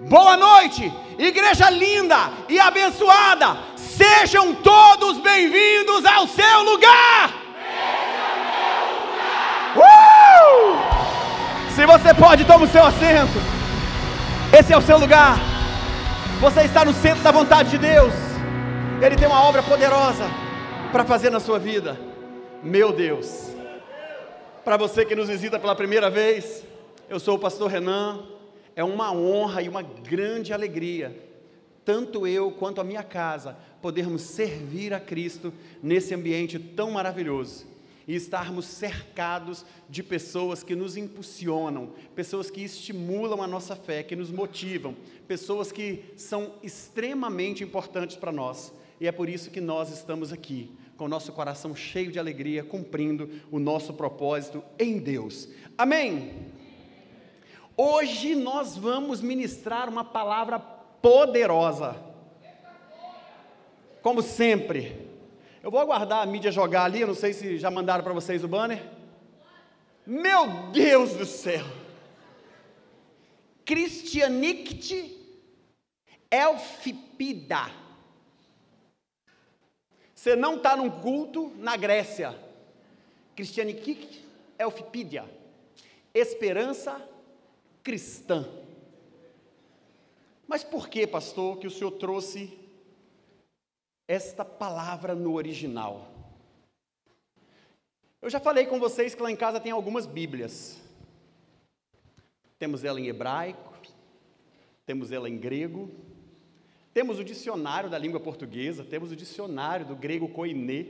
Boa noite, igreja linda e abençoada, sejam todos bem-vindos ao seu lugar. Se você pode, tome o seu assento. Esse é o seu lugar. Você está no centro da vontade de Deus. Ele tem uma obra poderosa para fazer na sua vida. Meu Deus. Para você que nos visita pela primeira vez, eu sou o pastor Renan. É uma honra e uma grande alegria, tanto eu quanto a minha casa, podermos servir a Cristo nesse ambiente tão maravilhoso e estarmos cercados de pessoas que nos impulsionam, pessoas que estimulam a nossa fé, que nos motivam, pessoas que são extremamente importantes para nós. E é por isso que nós estamos aqui, com o nosso coração cheio de alegria, cumprindo o nosso propósito em Deus. Amém? Hoje nós vamos ministrar uma palavra poderosa. Como sempre, eu vou aguardar a mídia jogar ali, eu não sei se já mandaram para vocês o banner. Meu Deus do céu! Christianict Elfipida. Você não está num culto na Grécia. Christianict Elfipidia. Esperança cristã. Mas por que, pastor, que o senhor trouxe esta palavra no original? Eu já falei com vocês que lá em casa tem algumas Bíblias. Temos ela em hebraico, temos ela em grego, temos o dicionário da língua portuguesa, temos o dicionário do grego koiné,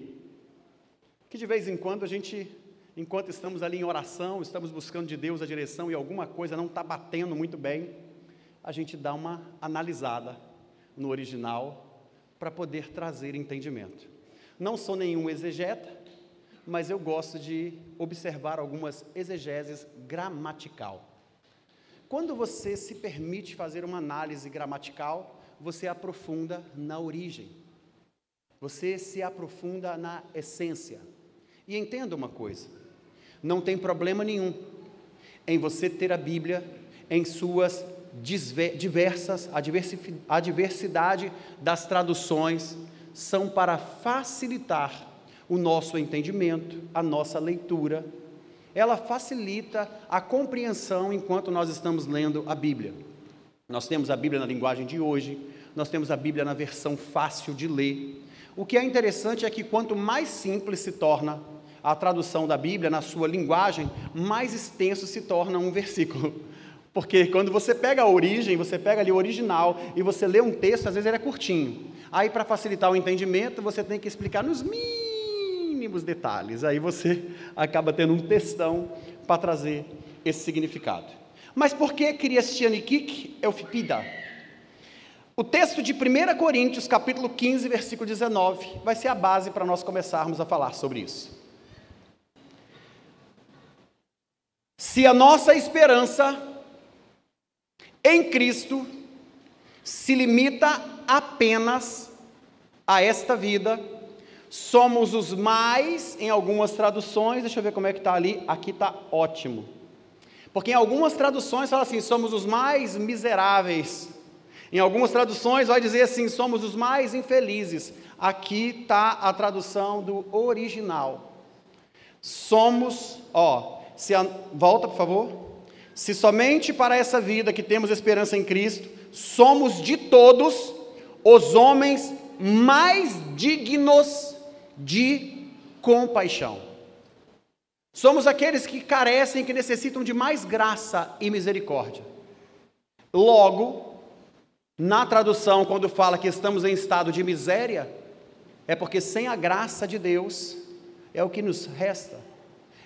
que de vez em quando a gente, enquanto estamos ali em oração, estamos buscando de Deus a direção e alguma coisa não está batendo muito bem, a gente dá uma analisada no original para poder trazer entendimento. Não sou nenhum exegeta, mas eu gosto de observar algumas exegeses gramatical. Quando você se permite fazer uma análise gramatical, você aprofunda na origem, você se aprofunda na essência. E entenda uma coisa, não tem problema nenhum em você ter a Bíblia em suas a diversidade das traduções são para facilitar o nosso entendimento, a nossa leitura. Ela facilita a compreensão enquanto nós estamos lendo a Bíblia. Nós temos a Bíblia na linguagem de hoje, nós temos a Bíblia na versão fácil de ler. O que é interessante é que quanto mais simples se torna a tradução da Bíblia na sua linguagem, mais extenso se torna um versículo. Porque quando você pega a origem, você pega ali o original e você lê um texto, às vezes ele é curtinho. Aí, para facilitar o entendimento, você tem que explicar nos mínimos detalhes. Aí você acaba tendo um textão para trazer esse significado. Mas por que Christianict Elfipida? O texto de 1 Coríntios, capítulo 15, versículo 19, vai ser a base para nós começarmos a falar sobre isso. Se a nossa esperança em Cristo se limita apenas a esta vida, somos os mais, em algumas traduções, deixa eu ver como é que está ali, aqui está ótimo, porque em algumas traduções fala assim, somos os mais miseráveis, em algumas traduções vai dizer assim, somos os mais infelizes. Aqui está a tradução do original, somos, volta por favor. Se somente para essa vida que temos esperança em Cristo, somos de todos os homens mais dignos de compaixão. Somos aqueles que carecem, que necessitam de mais graça e misericórdia. Logo, na tradução, quando fala que estamos em estado de miséria, é porque sem a graça de Deus, é o que nos resta,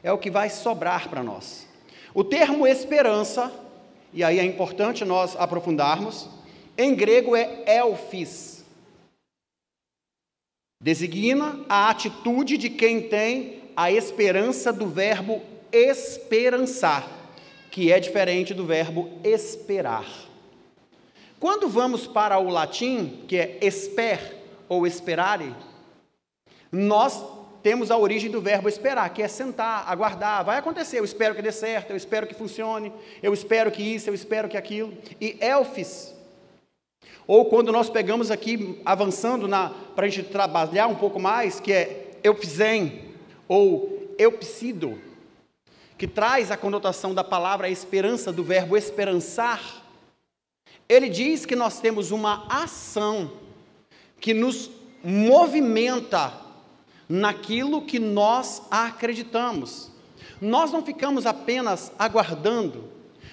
é o que vai sobrar para nós. O termo esperança, e aí é importante nós aprofundarmos, em grego é elfis. Designa a atitude de quem tem a esperança do verbo esperançar, que é diferente do verbo esperar. Quando vamos para o latim, que é esper ou esperare, nós temos a origem do verbo esperar, que é sentar, aguardar, vai acontecer, eu espero que dê certo, eu espero que funcione, eu espero que isso, eu espero que aquilo. E elfis, ou quando nós pegamos aqui, avançando para a gente trabalhar um pouco mais, que é eupsem, ou eupsido, que traz a conotação da palavra esperança, do verbo esperançar. Ele diz que nós temos uma ação que nos movimenta naquilo que nós acreditamos. Nós não ficamos apenas aguardando,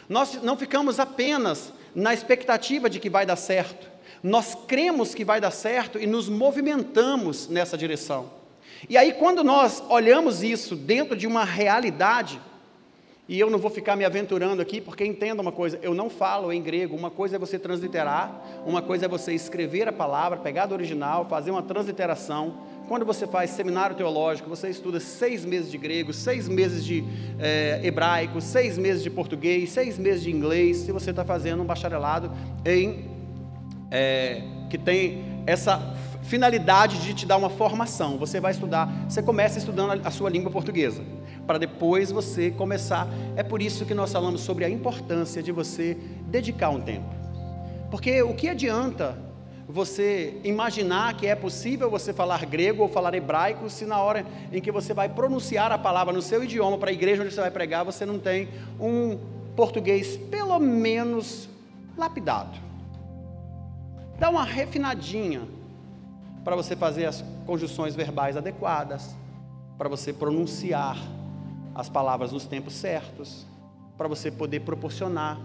nós não ficamos apenas na expectativa de que vai dar certo, nós cremos que vai dar certo e nos movimentamos nessa direção. E aí quando nós olhamos isso dentro de uma realidade, e eu não vou ficar me aventurando aqui, porque entenda uma coisa, eu não falo em grego, uma coisa é você transliterar, uma coisa é você escrever a palavra, pegar do original, fazer uma transliteração. Quando você faz seminário teológico, você estuda 6 meses de grego, 6 meses de hebraico, 6 meses de português, 6 meses de inglês, se você está fazendo um bacharelado que tem essa finalidade de te dar uma formação. Você vai estudar, você começa estudando a sua língua portuguesa, para depois você começar. É por isso que nós falamos sobre a importância de você dedicar um tempo. Porque o que adianta você imaginar que é possível você falar grego ou falar hebraico, se na hora em que você vai pronunciar a palavra no seu idioma para a igreja onde você vai pregar, você não tem um português pelo menos lapidado. Dá uma refinadinha para você fazer as conjunções verbais adequadas, para você pronunciar as palavras nos tempos certos, para você poder proporcionar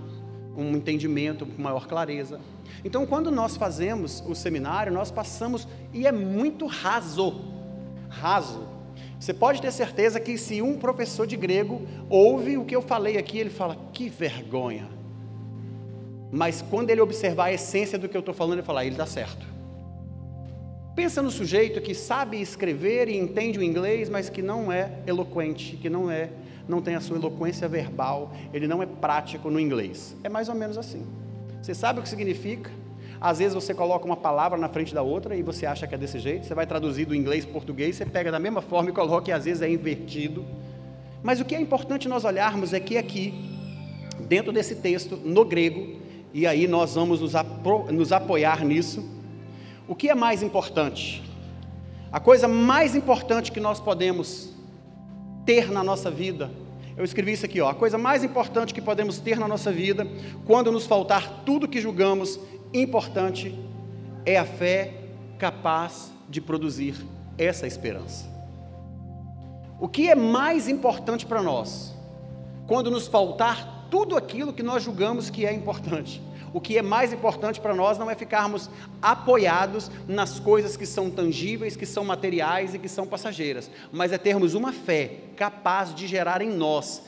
um entendimento com maior clareza. Então, quando nós fazemos o seminário, nós passamos, e é muito raso. Você pode ter certeza que se um professor de grego ouve o que eu falei aqui, ele fala, que vergonha. Mas quando ele observar a essência do que eu estou falando, ele fala, ele está certo. Pensa no sujeito que sabe escrever e entende o inglês, mas que não é eloquente, que não tem a sua eloquência verbal, ele não é prático no inglês. É mais ou menos assim. Você sabe o que significa? Às vezes você coloca uma palavra na frente da outra e você acha que é desse jeito, você vai traduzir do inglês para o português, você pega da mesma forma e coloca e às vezes é invertido. Mas o que é importante nós olharmos é que aqui, dentro desse texto, no grego, e aí nós vamos nos apoiar nisso, o que é mais importante? A coisa mais importante que nós podemos ter na nossa vida, eu escrevi isso aqui, a coisa mais importante que podemos ter na nossa vida, quando nos faltar tudo que julgamos importante, é a fé capaz de produzir essa esperança. O que é mais importante para nós, quando nos faltar tudo aquilo que nós julgamos que é importante? O que é mais importante para nós não é ficarmos apoiados nas coisas que são tangíveis, que são materiais e que são passageiras, mas é termos uma fé capaz de gerar em nós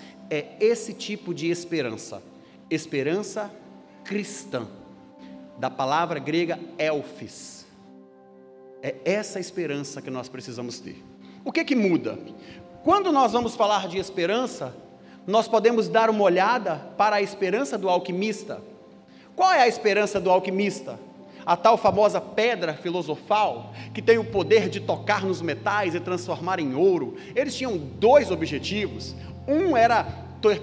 esse tipo de esperança cristã, da palavra grega elfis. É essa esperança que nós precisamos ter. O que muda? Quando nós vamos falar de esperança, nós podemos dar uma olhada para a esperança do alquimista. Qual é a esperança do alquimista? A tal famosa pedra filosofal, que tem o poder de tocar nos metais e transformar em ouro. Eles tinham 2 objetivos. Um era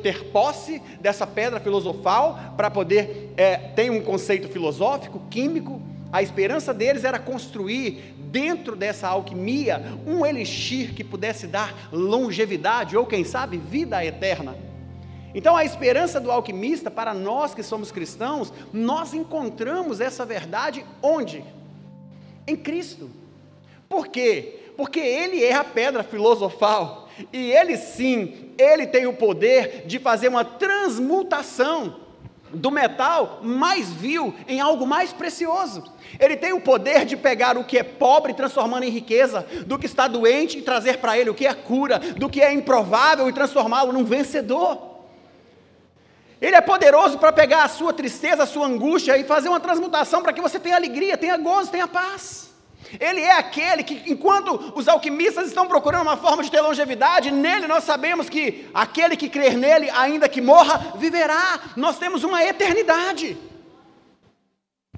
ter posse dessa pedra filosofal, para poder, tem um conceito filosófico, químico. A esperança deles era construir, dentro dessa alquimia, um elixir que pudesse dar longevidade, ou quem sabe, vida eterna. Então a esperança do alquimista, para nós que somos cristãos, nós encontramos essa verdade onde? Em Cristo. Por quê? Porque Ele é a pedra filosofal, e Ele sim, Ele tem o poder de fazer uma transmutação do metal mais vil em algo mais precioso. Ele tem o poder de pegar o que é pobre, transformando em riqueza, do que está doente e trazer para Ele o que é cura, do que é improvável e transformá-lo num vencedor. Ele é poderoso para pegar a sua tristeza, a sua angústia e fazer uma transmutação para que você tenha alegria, tenha gozo, tenha paz. Ele é aquele que, enquanto os alquimistas estão procurando uma forma de ter longevidade, nele nós sabemos que aquele que crer nele, ainda que morra, viverá. Nós temos uma eternidade.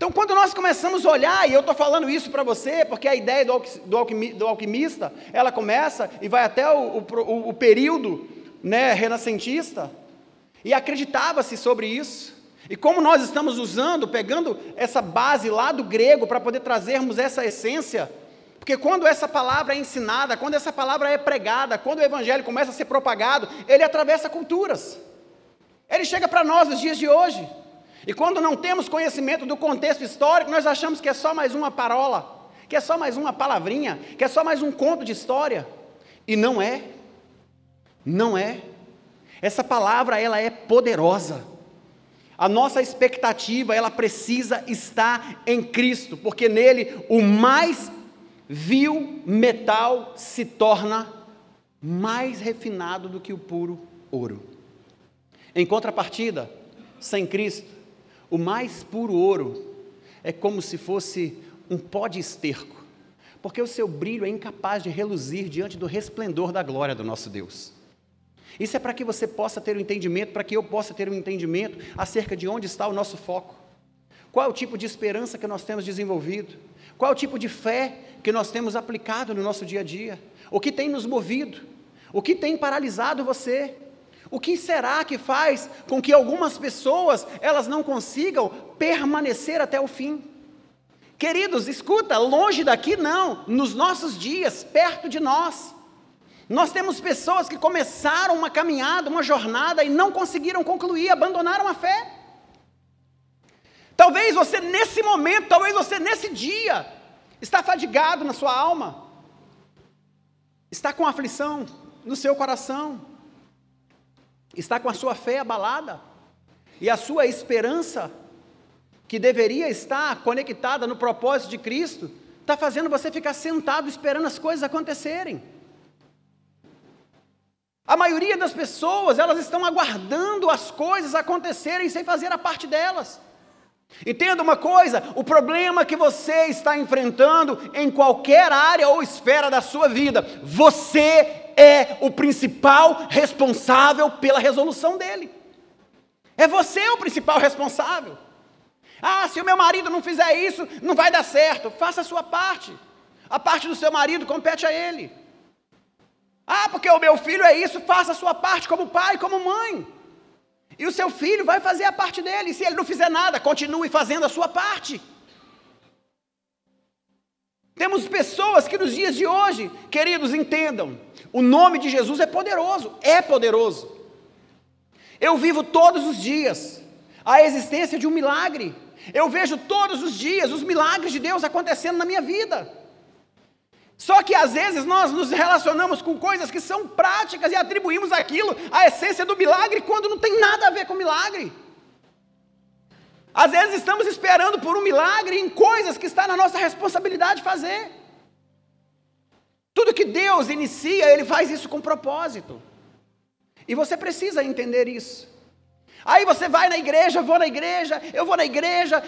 Então, quando nós começamos a olhar, e eu estou falando isso para você, porque a ideia do alquimista, ela começa e vai até o período, né, renascentista, e acreditava-se sobre isso. E como nós estamos pegando essa base lá do grego, para poder trazermos essa essência, porque quando essa palavra é ensinada, quando essa palavra é pregada, quando o evangelho começa a ser propagado, ele atravessa culturas, ele chega para nós nos dias de hoje. E quando não temos conhecimento do contexto histórico, nós achamos que é só mais uma parola, que é só mais uma palavrinha, que é só mais um conto de história. E não é. Não é. Essa palavra, ela é poderosa. A nossa expectativa, ela precisa estar em Cristo, porque nele o mais vil metal se torna mais refinado do que o puro ouro. Em contrapartida, sem Cristo, o mais puro ouro é como se fosse um pó de esterco, porque o seu brilho é incapaz de reluzir diante do resplendor da glória do nosso Deus. Isso é para que você possa ter um entendimento, para que eu possa ter um entendimento acerca de onde está o nosso foco. Qual é o tipo de esperança que nós temos desenvolvido? Qual é o tipo de fé que nós temos aplicado no nosso dia a dia? O que tem nos movido? O que tem paralisado você? O que será que faz com que algumas pessoas, elas não consigam permanecer até o fim? Queridos, escuta, longe daqui não, nos nossos dias, perto de nós temos pessoas que começaram uma caminhada, uma jornada e não conseguiram concluir, abandonaram a fé. Talvez você nesse momento, talvez você nesse dia, está fadigado na sua alma, está com aflição no seu coração, está com a sua fé abalada, e a sua esperança, que deveria estar conectada no propósito de Cristo, está fazendo você ficar sentado esperando as coisas acontecerem. A maioria das pessoas, elas estão aguardando as coisas acontecerem sem fazer a parte delas. Entenda uma coisa, o problema que você está enfrentando em qualquer área ou esfera da sua vida, você é o principal responsável pela resolução dele. É você o principal responsável. Ah, se o meu marido não fizer isso, não vai dar certo. Faça a sua parte. A parte do seu marido compete a ele. Ah, porque o meu filho é isso, faça a sua parte como pai, como mãe. E o seu filho vai fazer a parte dele. E se ele não fizer nada, continue fazendo a sua parte. Temos pessoas que nos dias de hoje, queridos, entendam, o nome de Jesus é poderoso, é poderoso. Eu vivo todos os dias a existência de um milagre. Eu vejo todos os dias os milagres de Deus acontecendo na minha vida. Só que às vezes nós nos relacionamos com coisas que são práticas e atribuímos aquilo à essência do milagre quando não tem nada a ver com milagre. Às vezes estamos esperando por um milagre em coisas que está na nossa responsabilidade fazer. Tudo que Deus inicia, Ele faz isso com propósito. E você precisa entender isso. Aí você vai na igreja, eu vou na igreja,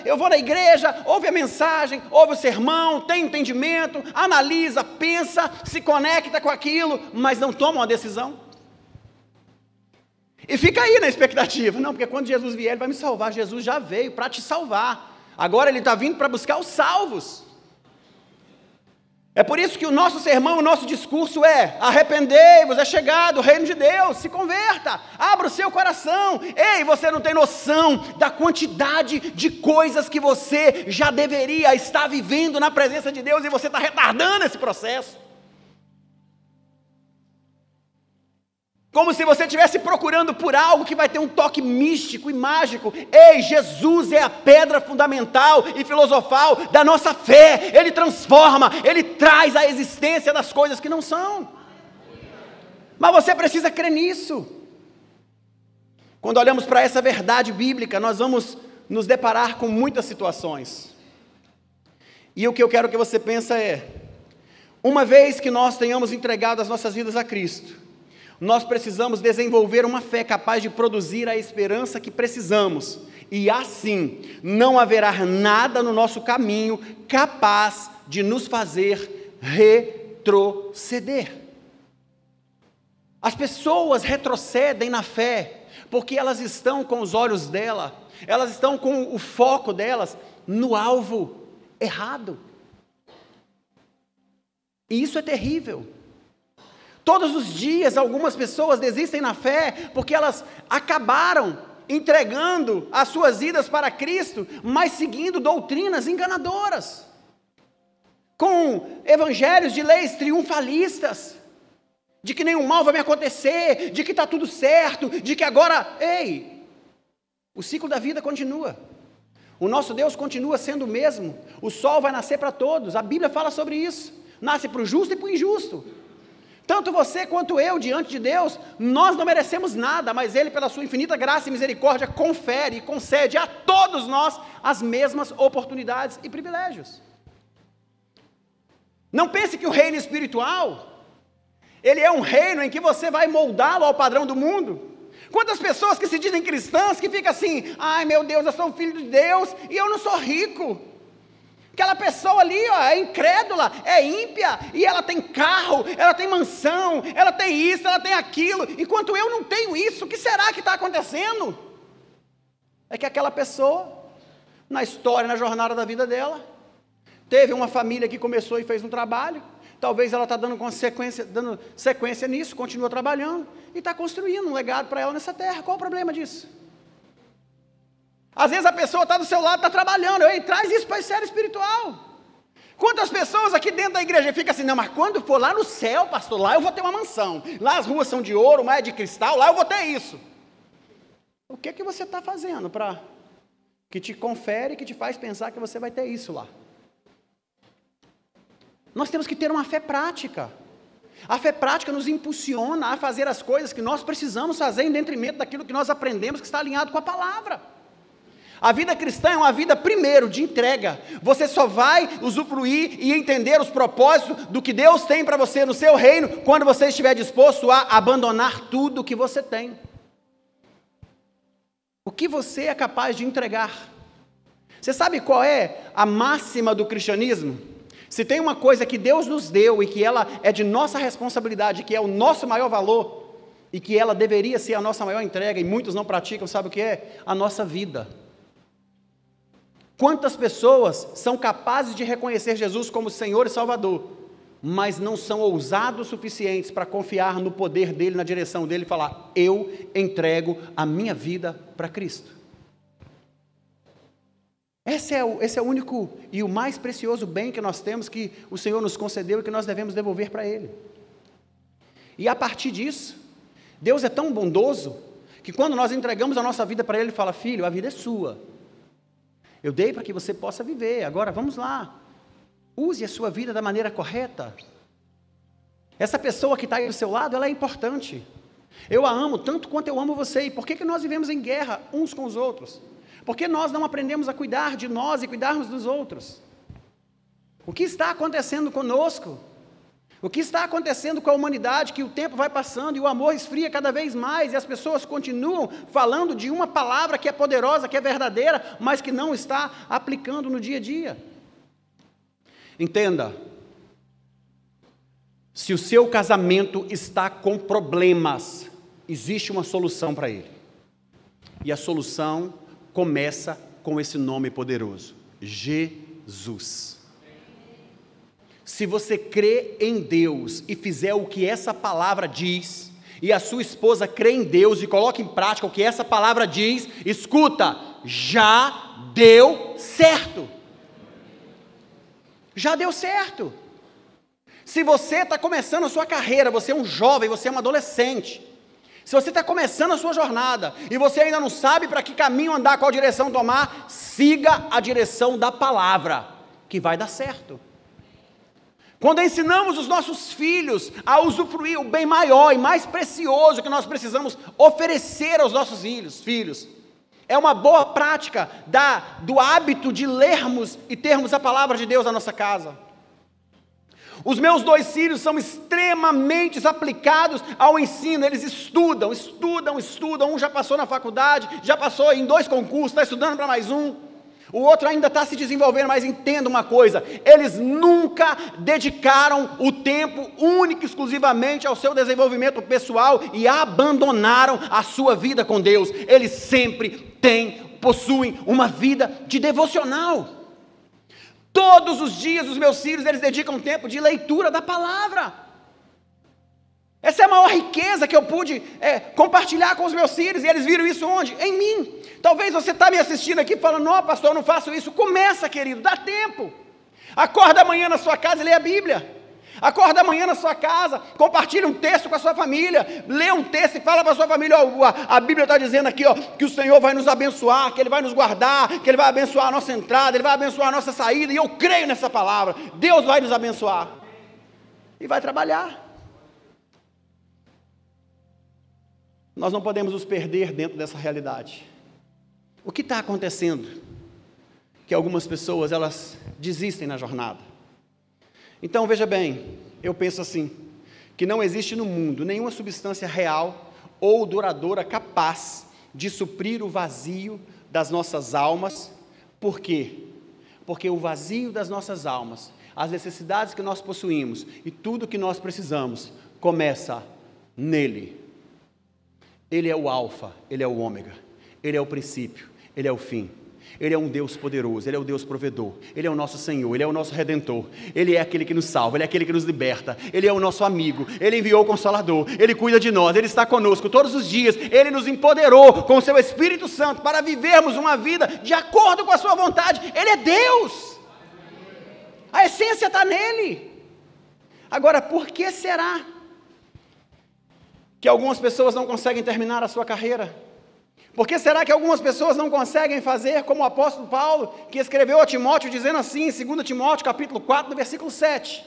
ouve a mensagem, ouve o sermão, tem entendimento, analisa, pensa, se conecta com aquilo, mas não toma uma decisão. E fica aí na expectativa, não, porque quando Jesus vier, Ele vai me salvar. Jesus já veio para te salvar, agora Ele está vindo para buscar os salvos. É por isso que o nosso sermão, o nosso discurso é: arrependei-vos, é chegado o reino de Deus, se converta, abra o seu coração. Ei, você não tem noção da quantidade de coisas que você já deveria estar vivendo na presença de Deus e você está retardando esse processo. Como se você estivesse procurando por algo que vai ter um toque místico e mágico. Ei, Jesus é a pedra fundamental e filosofal da nossa fé. Ele transforma, Ele traz a existência das coisas que não são. Mas você precisa crer nisso. Quando olhamos para essa verdade bíblica, nós vamos nos deparar com muitas situações. E o que eu quero que você pense é: uma vez que nós tenhamos entregado as nossas vidas a Cristo, nós precisamos desenvolver uma fé capaz de produzir a esperança que precisamos, e assim, não haverá nada no nosso caminho capaz de nos fazer retroceder. As pessoas retrocedem na fé, porque elas estão com os olhos dela, elas estão com o foco delas no alvo errado. E isso é terrível. Todos os dias algumas pessoas desistem na fé porque elas acabaram entregando as suas vidas para Cristo, mas seguindo doutrinas enganadoras, com evangelhos de leis triunfalistas, de que nenhum mal vai me acontecer, de que está tudo certo, de que agora, o ciclo da vida continua. O nosso Deus continua sendo o mesmo. O sol vai nascer para todos. A Bíblia fala sobre isso. Nasce para o justo e para o injusto. Tanto você quanto eu, diante de Deus, nós não merecemos nada, mas Ele, pela sua infinita graça e misericórdia, confere e concede a todos nós as mesmas oportunidades e privilégios. Não pense que o reino espiritual, ele é um reino em que você vai moldá-lo ao padrão do mundo. Quantas pessoas que se dizem cristãs, que ficam assim, ai meu Deus, eu sou filho de Deus, e eu não sou rico. Aquela pessoa ali, é incrédula, é ímpia, e ela tem carro, ela tem mansão, ela tem isso, ela tem aquilo, enquanto eu não tenho isso. O que será que está acontecendo? É que aquela pessoa, na história, na jornada da vida dela, teve uma família que começou e fez um trabalho, talvez ela está dando sequência nisso, continua trabalhando, e está construindo um legado para ela nessa terra. Qual o problema disso? Às vezes a pessoa está do seu lado, está trabalhando, traz isso para a esfera espiritual. Quantas pessoas aqui dentro da igreja ficam assim, não, mas quando for lá no céu, pastor, lá eu vou ter uma mansão, lá as ruas são de ouro, o mar é de cristal, lá eu vou ter isso. O que você está fazendo para que te confere, que te faz pensar que você vai ter isso lá? Nós temos que ter uma fé prática. A fé prática nos impulsiona a fazer as coisas que nós precisamos fazer em detrimento daquilo que nós aprendemos que está alinhado com a palavra. A vida cristã é uma vida, primeiro, de entrega. Você só vai usufruir e entender os propósitos do que Deus tem para você no seu reino, quando você estiver disposto a abandonar tudo o que você tem. O que você é capaz de entregar? Você sabe qual é a máxima do cristianismo? Se tem uma coisa que Deus nos deu e que ela é de nossa responsabilidade, que é o nosso maior valor, e que ela deveria ser a nossa maior entrega, e muitos não praticam, sabe o que é? A nossa vida. Quantas pessoas são capazes de reconhecer Jesus como Senhor e Salvador, mas não são ousados o suficientes para confiar no poder dEle, na direção dEle e falar, eu entrego a minha vida para Cristo. Esse é o único e o mais precioso bem que nós temos, que o Senhor nos concedeu e que nós devemos devolver para Ele. E a partir disso, Deus é tão bondoso, que quando nós entregamos a nossa vida para Ele, Ele fala, filho, a vida é sua. Eu dei para que você possa viver, agora vamos lá, use a sua vida da maneira correta. Essa pessoa que está aí do seu lado, ela é importante. Eu a amo tanto quanto eu amo você. E por que nós vivemos em guerra uns com os outros? Por que nós não aprendemos a cuidar de nós e cuidarmos dos outros? O que está acontecendo conosco? O que está acontecendo com a humanidade, que o tempo vai passando e o amor esfria cada vez mais, e as pessoas continuam falando de uma palavra que é poderosa, que é verdadeira, mas que não está aplicando no dia a dia. Entenda, se o seu casamento está com problemas, existe uma solução para ele. E a solução começa com esse nome poderoso, Jesus. Se você crê em Deus e fizer o que essa palavra diz, e a sua esposa crê em Deus e coloca em prática o que essa palavra diz, escuta, já deu certo. Já deu certo. Se você está começando a sua carreira, você é um jovem, você é um adolescente, se você está começando a sua jornada, e você ainda não sabe para que caminho andar, qual direção tomar, siga a direção da palavra, que vai dar certo. Quando ensinamos os nossos filhos a usufruir o bem maior e mais precioso que nós precisamos oferecer aos nossos filhos, é uma boa prática do hábito de lermos e termos a palavra de Deus na nossa casa. Os meus 2 filhos são extremamente aplicados ao ensino, eles estudam, um já passou na faculdade, já passou em 2 concursos, está estudando para mais um, o outro ainda está se desenvolvendo, mas entenda uma coisa, eles nunca dedicaram o tempo único e exclusivamente ao seu desenvolvimento pessoal e abandonaram a sua vida com Deus, eles sempre têm possuem uma vida de devocional. Todos os dias os meus filhos, eles dedicam tempo de leitura da palavra. Essa é a maior riqueza que eu pude compartilhar com os meus filhos, e eles viram isso onde? Em mim. Talvez você está me assistindo aqui falando, não pastor, eu não faço isso. Começa, querido, dá tempo. Acorda amanhã na sua casa e lê a Bíblia. Acorda amanhã na sua casa, compartilha um texto com a sua família, lê um texto e fala para a sua família, a Bíblia está dizendo aqui, que o Senhor vai nos abençoar, que Ele vai nos guardar, que Ele vai abençoar a nossa entrada, Ele vai abençoar a nossa saída, e eu creio nessa palavra. Deus vai nos abençoar. E vai trabalhar. Nós não podemos nos perder dentro dessa realidade. O que está acontecendo? Que algumas pessoas, elas desistem na jornada. Então, veja bem, eu penso assim, que não existe no mundo nenhuma substância real ou duradoura capaz de suprir o vazio das nossas almas. Por quê? Porque o vazio das nossas almas, as necessidades que nós possuímos e tudo que nós precisamos, começa nele. Ele é o alfa, Ele é o ômega, Ele é o princípio, Ele é o fim. Ele é um Deus poderoso, Ele é o Deus provedor, Ele é o nosso Senhor, Ele é o nosso Redentor, Ele é aquele que nos salva, Ele é aquele que nos liberta, Ele é o nosso amigo, Ele enviou o Consolador, Ele cuida de nós, Ele está conosco todos os dias, Ele nos empoderou com o seu Espírito Santo para vivermos uma vida de acordo com a sua vontade. Ele é Deus, a essência está nele. Agora, por que será que algumas pessoas não conseguem terminar a sua carreira? Por que será que algumas pessoas não conseguem fazer como o apóstolo Paulo, que escreveu a Timóteo, dizendo assim, em 2 Timóteo, capítulo 4, no versículo 7.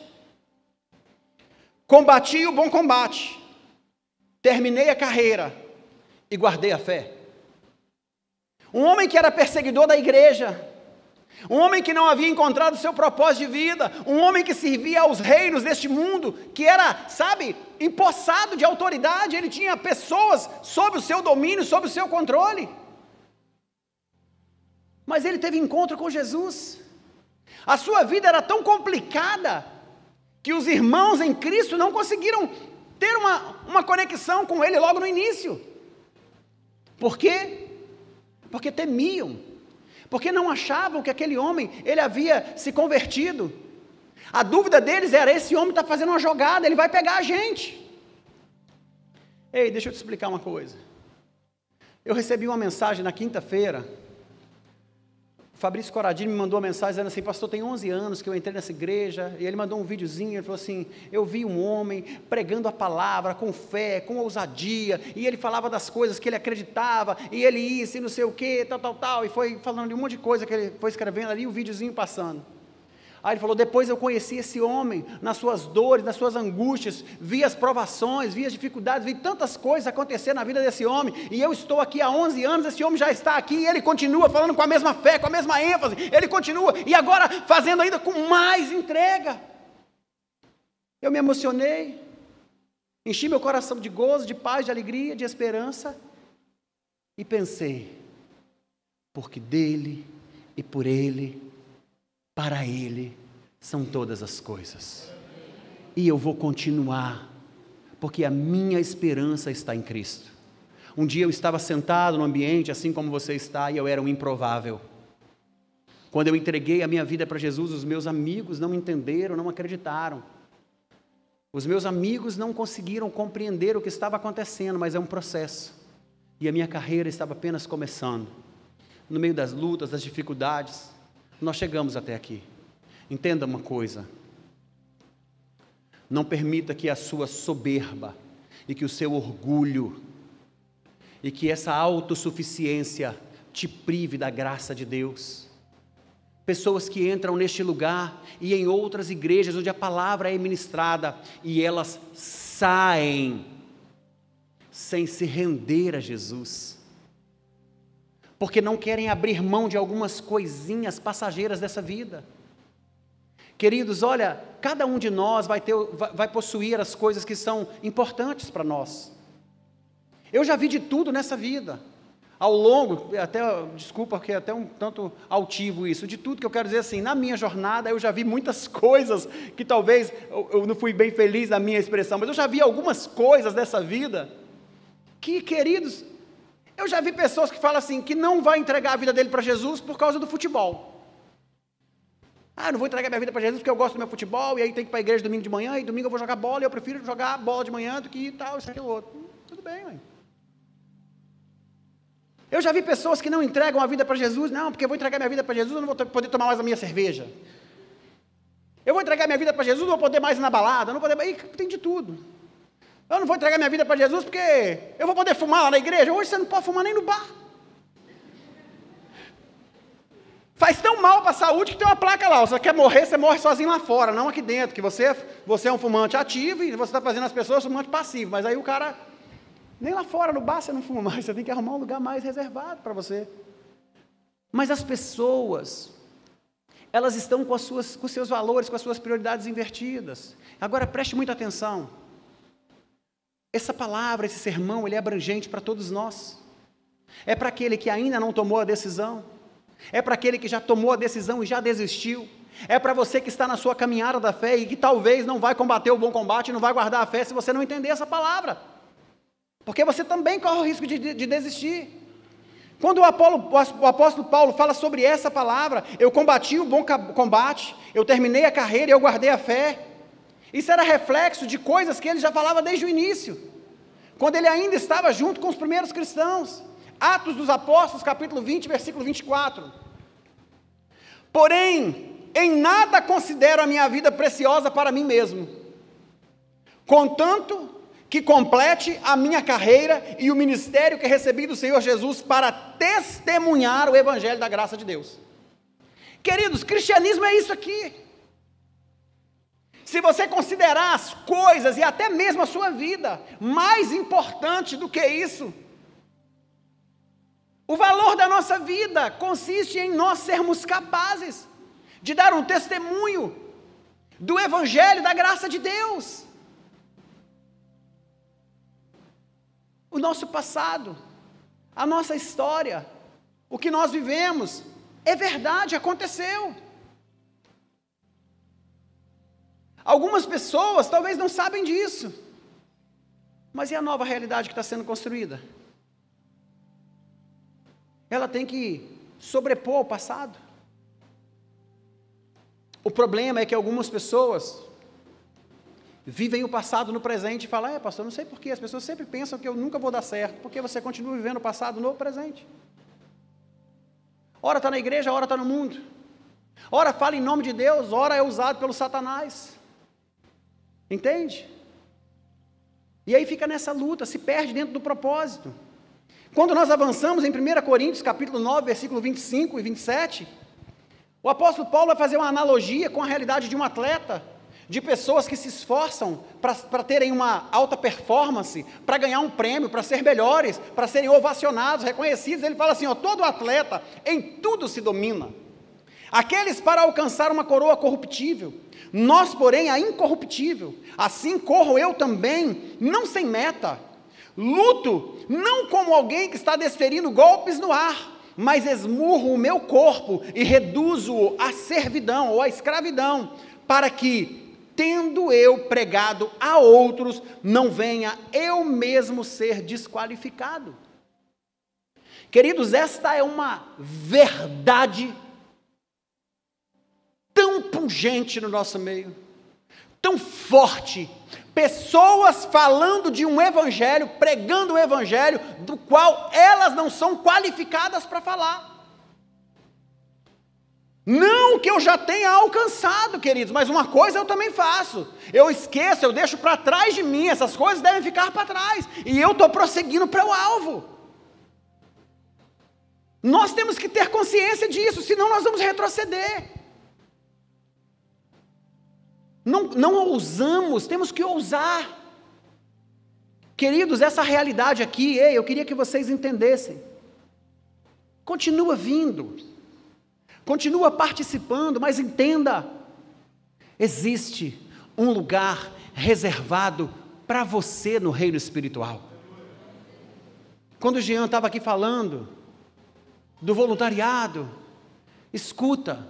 Combati o bom combate, terminei a carreira e guardei a fé. Um homem que era perseguidor da igreja, um homem que não havia encontrado o seu propósito de vida, um homem que servia aos reinos deste mundo, que era, empossado de autoridade, ele tinha pessoas sob o seu domínio, sob o seu controle. Mas ele teve encontro com Jesus. A sua vida era tão complicada, que os irmãos em Cristo não conseguiram ter uma conexão com ele logo no início. Por quê? Porque temiam. Porque não achavam que aquele homem, ele havia se convertido. A dúvida deles era, esse homem está fazendo uma jogada, ele vai pegar a gente. Ei, deixa eu te explicar uma coisa. Eu recebi uma mensagem na quinta-feira, o Fabrício Corradini me mandou uma mensagem dizendo assim, pastor, tem 11 anos que eu entrei nessa igreja, e ele mandou um videozinho, ele falou assim, eu vi um homem pregando a palavra com fé, com ousadia, e ele falava das coisas que ele acreditava, e ele isso, e não sei o que, tal, e foi falando de um monte de coisa que ele foi escrevendo ali, o videozinho passando. Aí ele falou, depois eu conheci esse homem, nas suas dores, nas suas angústias, vi as provações, vi as dificuldades, vi tantas coisas acontecer na vida desse homem, e eu estou aqui há 11 anos, esse homem já está aqui, e ele continua falando com a mesma fé, com a mesma ênfase, ele continua, e agora fazendo ainda com mais entrega. Eu me emocionei, enchi meu coração de gozo, de paz, de alegria, de esperança, e pensei, porque dele e por ele, para Ele são todas as coisas, e eu vou continuar, porque a minha esperança está em Cristo. Um dia eu estava sentado no ambiente, assim como você está, e eu era um improvável. Quando eu entreguei a minha vida para Jesus, os meus amigos não entenderam, não acreditaram. Os meus amigos não conseguiram compreender o que estava acontecendo, mas é um processo, e a minha carreira estava apenas começando. No meio das lutas, das dificuldades, nós chegamos até aqui. Entenda uma coisa, não permita que a sua soberba e que o seu orgulho e que essa autossuficiência te prive da graça de Deus. Pessoas que entram neste lugar e em outras igrejas onde a palavra é ministrada e elas saem sem se render a Jesus, porque não querem abrir mão de algumas coisinhas passageiras dessa vida. Queridos, olha, cada um de nós vai possuir as coisas que são importantes para nós. Eu já vi de tudo nessa vida, ao longo, desculpa porque é até um tanto altivo isso, de tudo que eu quero dizer assim, na minha jornada eu já vi muitas coisas, que talvez eu não fui bem feliz na minha expressão, mas eu já vi algumas coisas dessa vida, que, queridos, Eu já vi pessoas que falam assim, que não vai entregar a vida dele para Jesus por causa do futebol. Eu não vou entregar minha vida para Jesus porque eu gosto do meu futebol, e aí tem que ir para a igreja domingo de manhã, e domingo eu vou jogar bola, e eu prefiro jogar bola de manhã do que tal, isso, aquilo, outro. Tudo bem, mãe. Eu já vi pessoas que não entregam a vida para Jesus, não, porque eu vou entregar minha vida para Jesus, eu não vou poder tomar mais a minha cerveja. Eu vou entregar minha vida para Jesus, não vou poder mais ir na balada, não vou poder, tem de tudo. Eu não vou entregar minha vida para Jesus porque eu vou poder fumar lá na igreja. Hoje você não pode fumar nem no bar. Faz tão mal para a saúde que tem uma placa lá. Você quer morrer, você morre sozinho lá fora, não aqui dentro, que você é um fumante ativo e você está fazendo as pessoas fumante passivo. Mas aí o cara, nem lá fora no bar você não fuma mais, você tem que arrumar um lugar mais reservado para você. Mas as pessoas, elas estão com os seus valores, com as suas prioridades invertidas. Agora preste muita atenção. Essa palavra, esse sermão, ele é abrangente para todos nós. É para aquele que ainda não tomou a decisão. É para aquele que já tomou a decisão e já desistiu. É para você que está na sua caminhada da fé e que talvez não vai combater o bom combate, não vai guardar a fé se você não entender essa palavra. Porque você também corre o risco de desistir. Quando o apóstolo Paulo fala sobre essa palavra, eu combati o bom combate, eu terminei a carreira e eu guardei a fé. Isso era reflexo de coisas que ele já falava desde o início, quando ele ainda estava junto com os primeiros cristãos. Atos dos Apóstolos, capítulo 20, versículo 24. Porém, em nada considero a minha vida preciosa para mim mesmo, contanto que complete a minha carreira e o ministério que recebi do Senhor Jesus para testemunhar o evangelho da graça de Deus. Queridos, cristianismo é isso aqui. Se você considerar as coisas e até mesmo a sua vida mais importante do que isso, o valor da nossa vida consiste em nós sermos capazes de dar um testemunho do evangelho da graça de Deus. O nosso passado, a nossa história, o que nós vivemos, é verdade, aconteceu. Algumas pessoas talvez não sabem disso, mas e a nova realidade que está sendo construída? Ela tem que sobrepor ao passado. O problema é que algumas pessoas vivem o passado no presente e falam, pastor, não sei porquê, as pessoas sempre pensam que eu nunca vou dar certo, porque você continua vivendo o passado no presente. Ora está na igreja, ora está no mundo. Ora fala em nome de Deus, ora é usado pelo Satanás. Entende? E aí fica nessa luta, se perde dentro do propósito. Quando nós avançamos em 1 Coríntios, capítulo 9, versículo 25 e 27, o apóstolo Paulo vai fazer uma analogia com a realidade de um atleta, de pessoas que se esforçam para terem uma alta performance, para ganhar um prêmio, para ser melhores, para serem ovacionados, reconhecidos. Ele fala assim, todo atleta em tudo se domina. Aqueles para alcançar uma coroa corruptível, nós, porém, a incorruptível. Assim corro eu também, não sem meta. Luto, não como alguém que está desferindo golpes no ar, mas esmurro o meu corpo e reduzo-o à servidão ou à escravidão, para que, tendo eu pregado a outros, não venha eu mesmo ser desqualificado. Queridos, esta é uma verdade tão pungente no nosso meio, tão forte, pessoas falando de um evangelho, pregando um evangelho, do qual elas não são qualificadas para falar. Não que eu já tenha alcançado, queridos, mas uma coisa eu também faço, eu esqueço, eu deixo para trás de mim, essas coisas devem ficar para trás, e eu estou prosseguindo para o alvo. Nós temos que ter consciência disso, senão nós vamos retroceder. Não ousamos, temos que ousar. Queridos, essa realidade aqui, eu queria que vocês entendessem. Continua vindo, continua participando, mas entenda, existe um lugar reservado para você no reino espiritual. Quando o Jean estava aqui falando do voluntariado, escuta,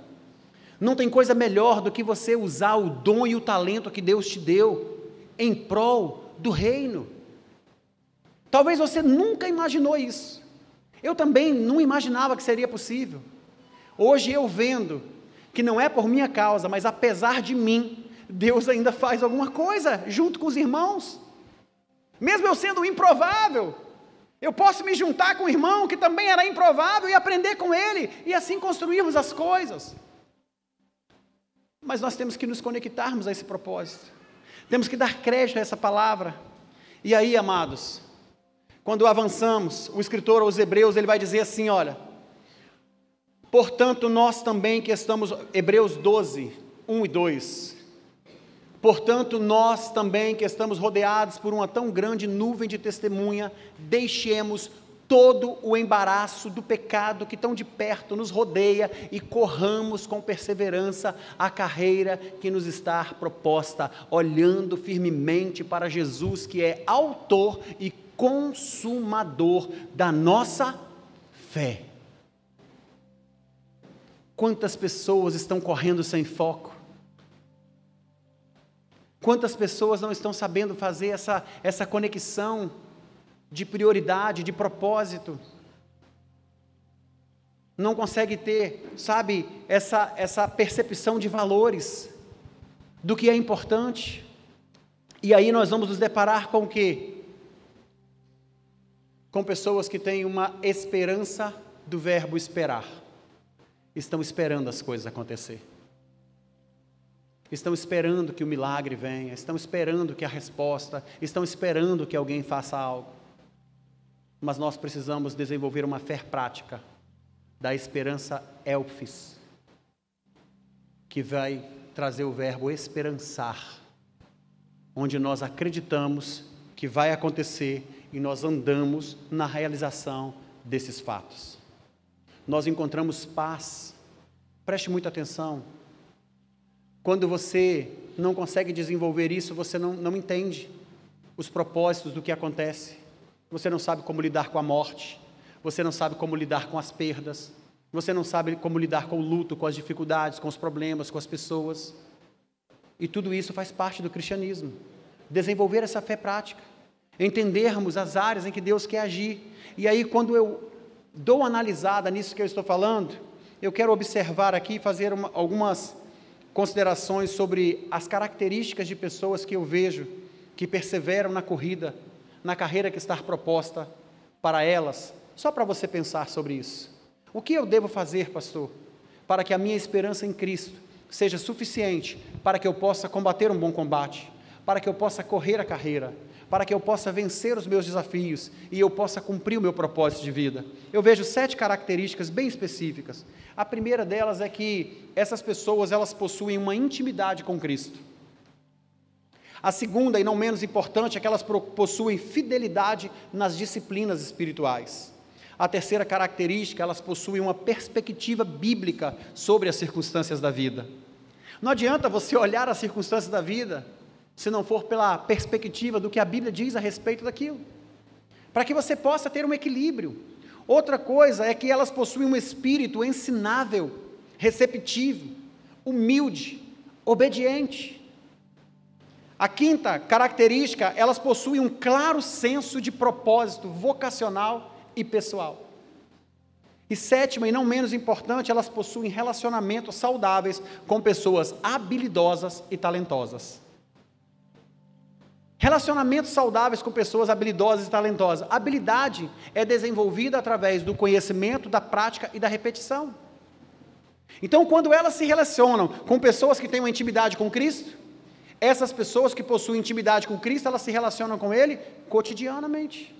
não tem coisa melhor do que você usar o dom e o talento que Deus te deu em prol do reino. Talvez você nunca imaginou isso, Eu também não imaginava que seria possível. Hoje eu vendo que não é por minha causa, mas apesar de mim, Deus ainda faz alguma coisa junto com os irmãos. Mesmo eu sendo improvável, eu posso me juntar com um irmão que também era improvável e aprender com ele, e assim construirmos as coisas. Mas nós temos que nos conectarmos a esse propósito. Temos que dar crédito a essa palavra. E aí, amados, quando avançamos, o escritor aos Hebreus, ele vai dizer assim, olha, portanto nós também que estamos, Hebreus 12, 1 e 2, portanto nós também que estamos rodeados por uma tão grande nuvem de testemunha, deixemos todo o embaraço do pecado que tão de perto nos rodeia e corramos com perseverança a carreira que nos está proposta, olhando firmemente para Jesus, que é autor e consumador da nossa fé. Quantas pessoas estão correndo sem foco? Quantas pessoas não estão sabendo fazer essa conexão de prioridade, de propósito? Não consegue ter, sabe, essa percepção de valores, do que é importante. E aí nós vamos nos deparar com o quê? Com pessoas que têm uma esperança do verbo esperar. Estão esperando as coisas acontecer. Estão esperando que o milagre venha, estão esperando que a resposta, estão esperando que alguém faça algo. Mas nós precisamos desenvolver uma fé prática da esperança elpis, que vai trazer o verbo esperançar, onde nós acreditamos que vai acontecer e nós andamos na realização desses fatos. Nós encontramos paz. Preste muita atenção. Quando você não consegue desenvolver isso, você não entende os propósitos do que acontece. Você não sabe como lidar com a morte, você não sabe como lidar com as perdas, você não sabe como lidar com o luto, com as dificuldades, com os problemas, com as pessoas. E tudo isso faz parte do cristianismo. Desenvolver essa fé prática, entendermos as áreas em que Deus quer agir. E aí, quando eu dou uma analisada nisso que eu estou falando, eu quero observar aqui e fazer algumas considerações sobre as características de pessoas que eu vejo que perseveram na corrida, na carreira que está proposta para elas, só para você pensar sobre isso. O que eu devo fazer, pastor, para que a minha esperança em Cristo seja suficiente para que eu possa combater um bom combate, para que eu possa correr a carreira, para que eu possa vencer os meus desafios e eu possa cumprir o meu propósito de vida? Eu vejo 7 características bem específicas. A primeira delas é que essas pessoas, elas possuem uma intimidade com Cristo. A segunda, e não menos importante, é que elas possuem fidelidade nas disciplinas espirituais. A terceira característica, elas possuem uma perspectiva bíblica sobre as circunstâncias da vida. Não adianta você olhar as circunstâncias da vida, se não for pela perspectiva do que a Bíblia diz a respeito daquilo, para que você possa ter um equilíbrio. Outra coisa é que elas possuem um espírito ensinável, receptivo, humilde, obediente. A quinta característica, elas possuem um claro senso de propósito vocacional e pessoal. E sétima, e não menos importante, elas possuem relacionamentos saudáveis com pessoas habilidosas e talentosas. Relacionamentos saudáveis com pessoas habilidosas e talentosas. A habilidade é desenvolvida através do conhecimento, da prática e da repetição. Então, quando elas se relacionam com pessoas que têm uma intimidade com Cristo, essas pessoas que possuem intimidade com Cristo, elas se relacionam com Ele cotidianamente.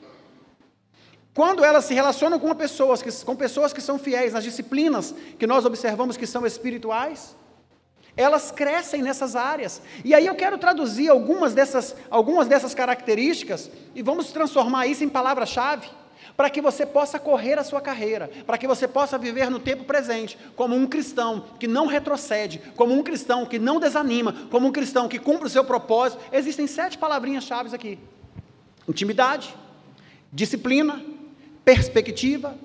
Quando elas se relacionam com pessoas que são fiéis nas disciplinas que nós observamos que são espirituais, elas crescem nessas áreas. E aí eu quero traduzir algumas dessas características e vamos transformar isso em palavra-chave, para que você possa correr a sua carreira, para que você possa viver no tempo presente, como um cristão que não retrocede, como um cristão que não desanima, como um cristão que cumpre o seu propósito. Existem 7 palavrinhas-chave aqui: intimidade, disciplina, perspectiva,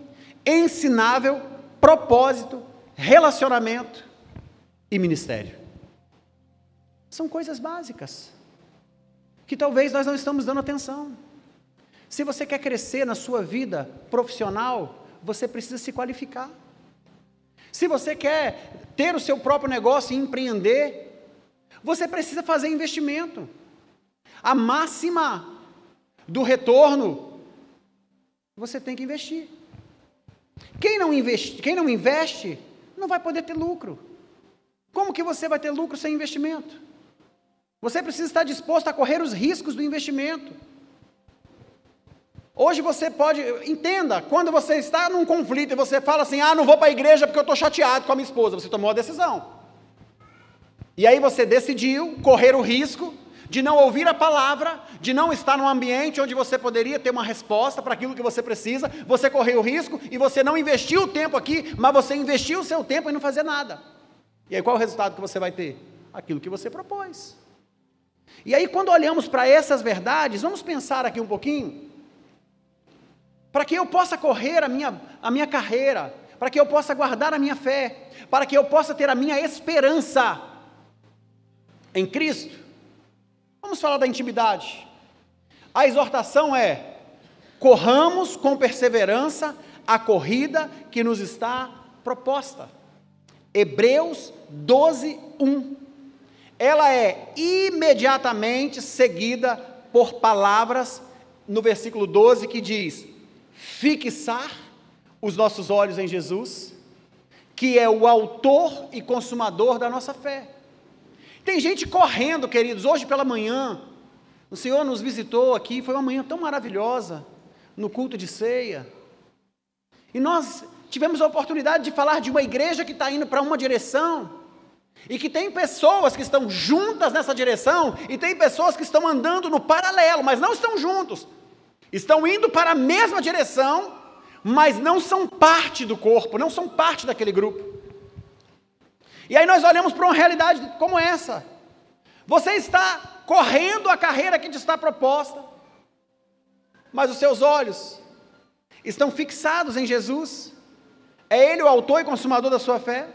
ensinável, propósito, relacionamento e ministério. São coisas básicas, que talvez nós não estamos dando atenção. Se você quer crescer na sua vida profissional, você precisa se qualificar. Se você quer ter o seu próprio negócio e empreender, você precisa fazer investimento. A máxima do retorno, você tem que investir. Quem não investe, não vai poder ter lucro. Como que você vai ter lucro sem investimento? Você precisa estar disposto a correr os riscos do investimento. Hoje você pode, entenda, quando você está num conflito e você fala assim, não vou para a igreja porque eu estou chateado com a minha esposa, você tomou a decisão. E aí você decidiu correr o risco de não ouvir a palavra, de não estar num ambiente onde você poderia ter uma resposta para aquilo que você precisa, você correu o risco e você não investiu o tempo aqui, mas você investiu o seu tempo em não fazer nada. E aí qual é o resultado que você vai ter? Aquilo que você propôs. E aí quando olhamos para essas verdades, vamos pensar aqui um pouquinho, para que eu possa correr a minha carreira, para que eu possa guardar a minha fé, para que eu possa ter a minha esperança em Cristo. Vamos falar da intimidade. A exortação é: corramos com perseverança a corrida que nos está proposta. Hebreus 12:1. Ela é imediatamente seguida por palavras no versículo 12 que diz: fixar os nossos olhos em Jesus, que é o autor e consumador da nossa fé. Tem gente correndo, queridos. Hoje pela manhã, o Senhor nos visitou aqui, foi uma manhã tão maravilhosa, no culto de ceia, e nós tivemos a oportunidade de falar de uma igreja que está indo para uma direção, e que tem pessoas que estão juntas nessa direção, e tem pessoas que estão andando no paralelo, mas não estão juntos, estão indo para a mesma direção, mas não são parte do corpo, não são parte daquele grupo. E aí nós olhamos para uma realidade como essa. Você está correndo a carreira que te está proposta, mas os seus olhos estão fixados em Jesus. É Ele o autor e consumador da sua fé.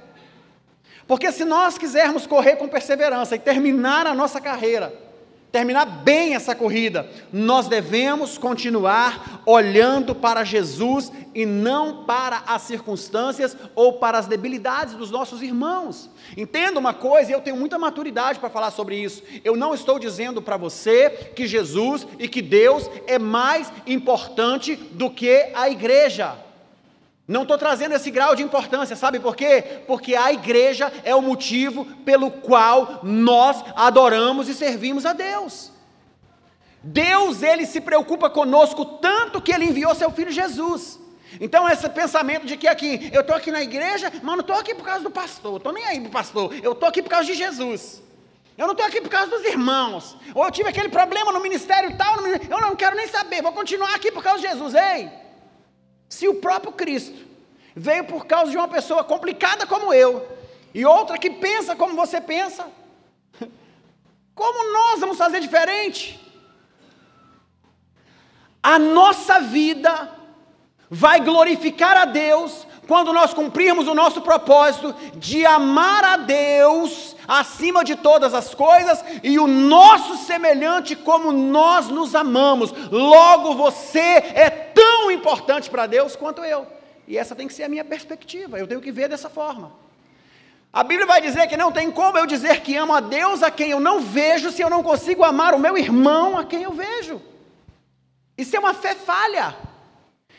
Porque se nós quisermos correr com perseverança e terminar a nossa carreira, terminar bem essa corrida, nós devemos continuar olhando para Jesus e não para as circunstâncias ou para as debilidades dos nossos irmãos. Entenda uma coisa, e eu tenho muita maturidade para falar sobre isso. Eu não estou dizendo para você que Jesus e que Deus é mais importante do que a igreja. Não estou trazendo esse grau de importância, sabe por quê? Porque a igreja é o motivo pelo qual nós adoramos e servimos a Deus. Deus, Ele se preocupa conosco tanto que Ele enviou seu Filho Jesus. Então esse pensamento de que aqui, eu estou aqui na igreja, mas não estou aqui por causa do pastor, estou nem aí para o pastor, eu estou aqui por causa de Jesus. Eu não estou aqui por causa dos irmãos, ou eu tive aquele problema no ministério tal, eu não quero nem saber, vou continuar aqui por causa de Jesus. Ei! Se o próprio Cristo veio por causa de uma pessoa complicada como eu, e outra que pensa como você pensa, como nós vamos fazer diferente? A nossa vida vai glorificar a Deus quando nós cumprirmos o nosso propósito de amar a Deus acima de todas as coisas e o nosso semelhante como nós nos amamos. Logo você é tão importante para Deus quanto eu. E essa tem que ser a minha perspectiva, eu tenho que ver dessa forma. A Bíblia vai dizer que não tem como eu dizer que amo a Deus a quem eu não vejo, se eu não consigo amar o meu irmão a quem eu vejo. Isso é uma fé falha.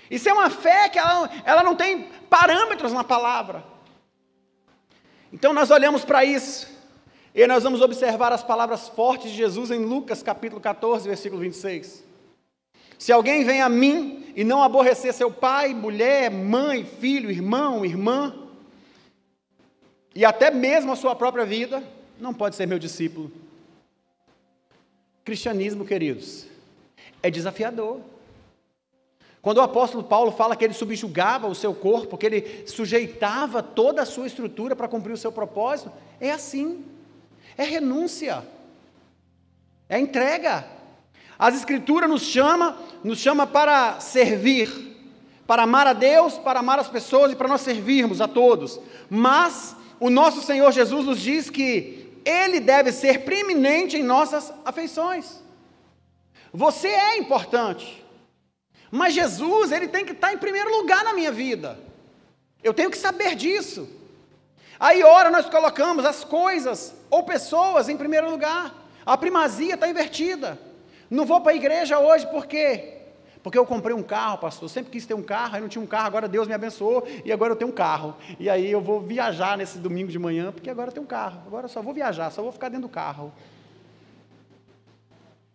Isso é uma fé que ela não tem parâmetros na palavra. Então nós olhamos para isso, e nós vamos observar as palavras fortes de Jesus em Lucas capítulo 14, versículo 26. Se alguém vem a mim e não aborrecer seu pai, mulher, mãe, filho, irmão, irmã, e até mesmo a sua própria vida, não pode ser meu discípulo. Cristianismo, queridos, é desafiador. Quando o apóstolo Paulo fala que ele subjugava o seu corpo, que ele sujeitava toda a sua estrutura para cumprir o seu propósito, é assim, é renúncia, é entrega. As Escrituras nos chama para servir, para amar a Deus, para amar as pessoas e para nós servirmos a todos. Mas o nosso Senhor Jesus nos diz que Ele deve ser preeminente em nossas afeições. Você é importante. Mas Jesus, ele tem que estar em primeiro lugar na minha vida. Eu tenho que saber disso. Aí, ora, nós colocamos as coisas ou pessoas em primeiro lugar. A primazia está invertida. Não vou para a igreja hoje, por quê? Porque eu comprei um carro, pastor, eu sempre quis ter um carro, aí não tinha um carro, agora Deus me abençoou, e agora eu tenho um carro. E aí eu vou viajar nesse domingo de manhã, porque agora eu tenho um carro. Agora eu só vou viajar, só vou ficar dentro do carro.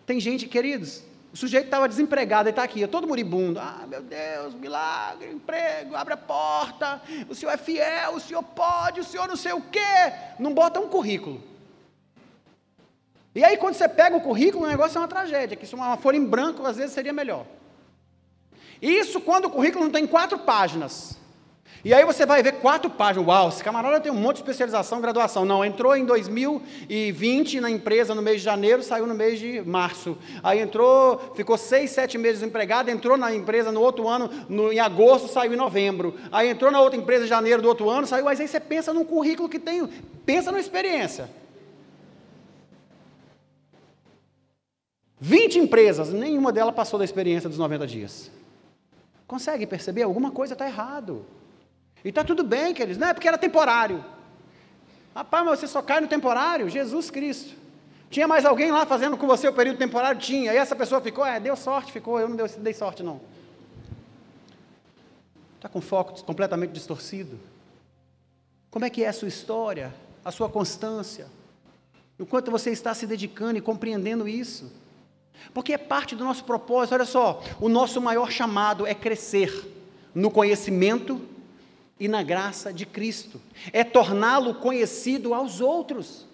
Tem gente, queridos, o sujeito estava desempregado, ele está aqui, todo moribundo. Ah, meu Deus, milagre, emprego, abre a porta, o senhor é fiel, o senhor pode, o senhor não sei o quê. Não bota um currículo. E aí quando você pega o currículo, o negócio é uma tragédia, que se uma folha em branco, às vezes seria melhor. Isso quando o currículo não tem 4 páginas. E aí você vai ver 4 páginas. Uau, esse camarada tem um monte de especialização, graduação. Não, entrou em 2020 na empresa no mês de janeiro, saiu no mês de março. Aí entrou, ficou 6, 7 meses desempregado, entrou na empresa no outro ano, em agosto, saiu em novembro. Aí entrou na outra empresa em janeiro do outro ano, saiu. Mas aí você pensa num currículo que tem, pensa numa experiência. 20 empresas, nenhuma delas passou da experiência dos 90 dias. Consegue perceber? Alguma coisa está errado. E está tudo bem, queridos, não é porque era temporário. Rapaz, mas você só cai no temporário? Jesus Cristo. Tinha mais alguém lá fazendo com você o período temporário? Tinha. E essa pessoa ficou, deu sorte, ficou, eu não dei sorte não. Está com foco completamente distorcido. Como é que é a sua história, a sua constância? O quanto você está se dedicando e compreendendo isso? Porque é parte do nosso propósito. Olha só, o nosso maior chamado é crescer no conhecimento e na graça de Cristo, é torná-lo conhecido aos outros.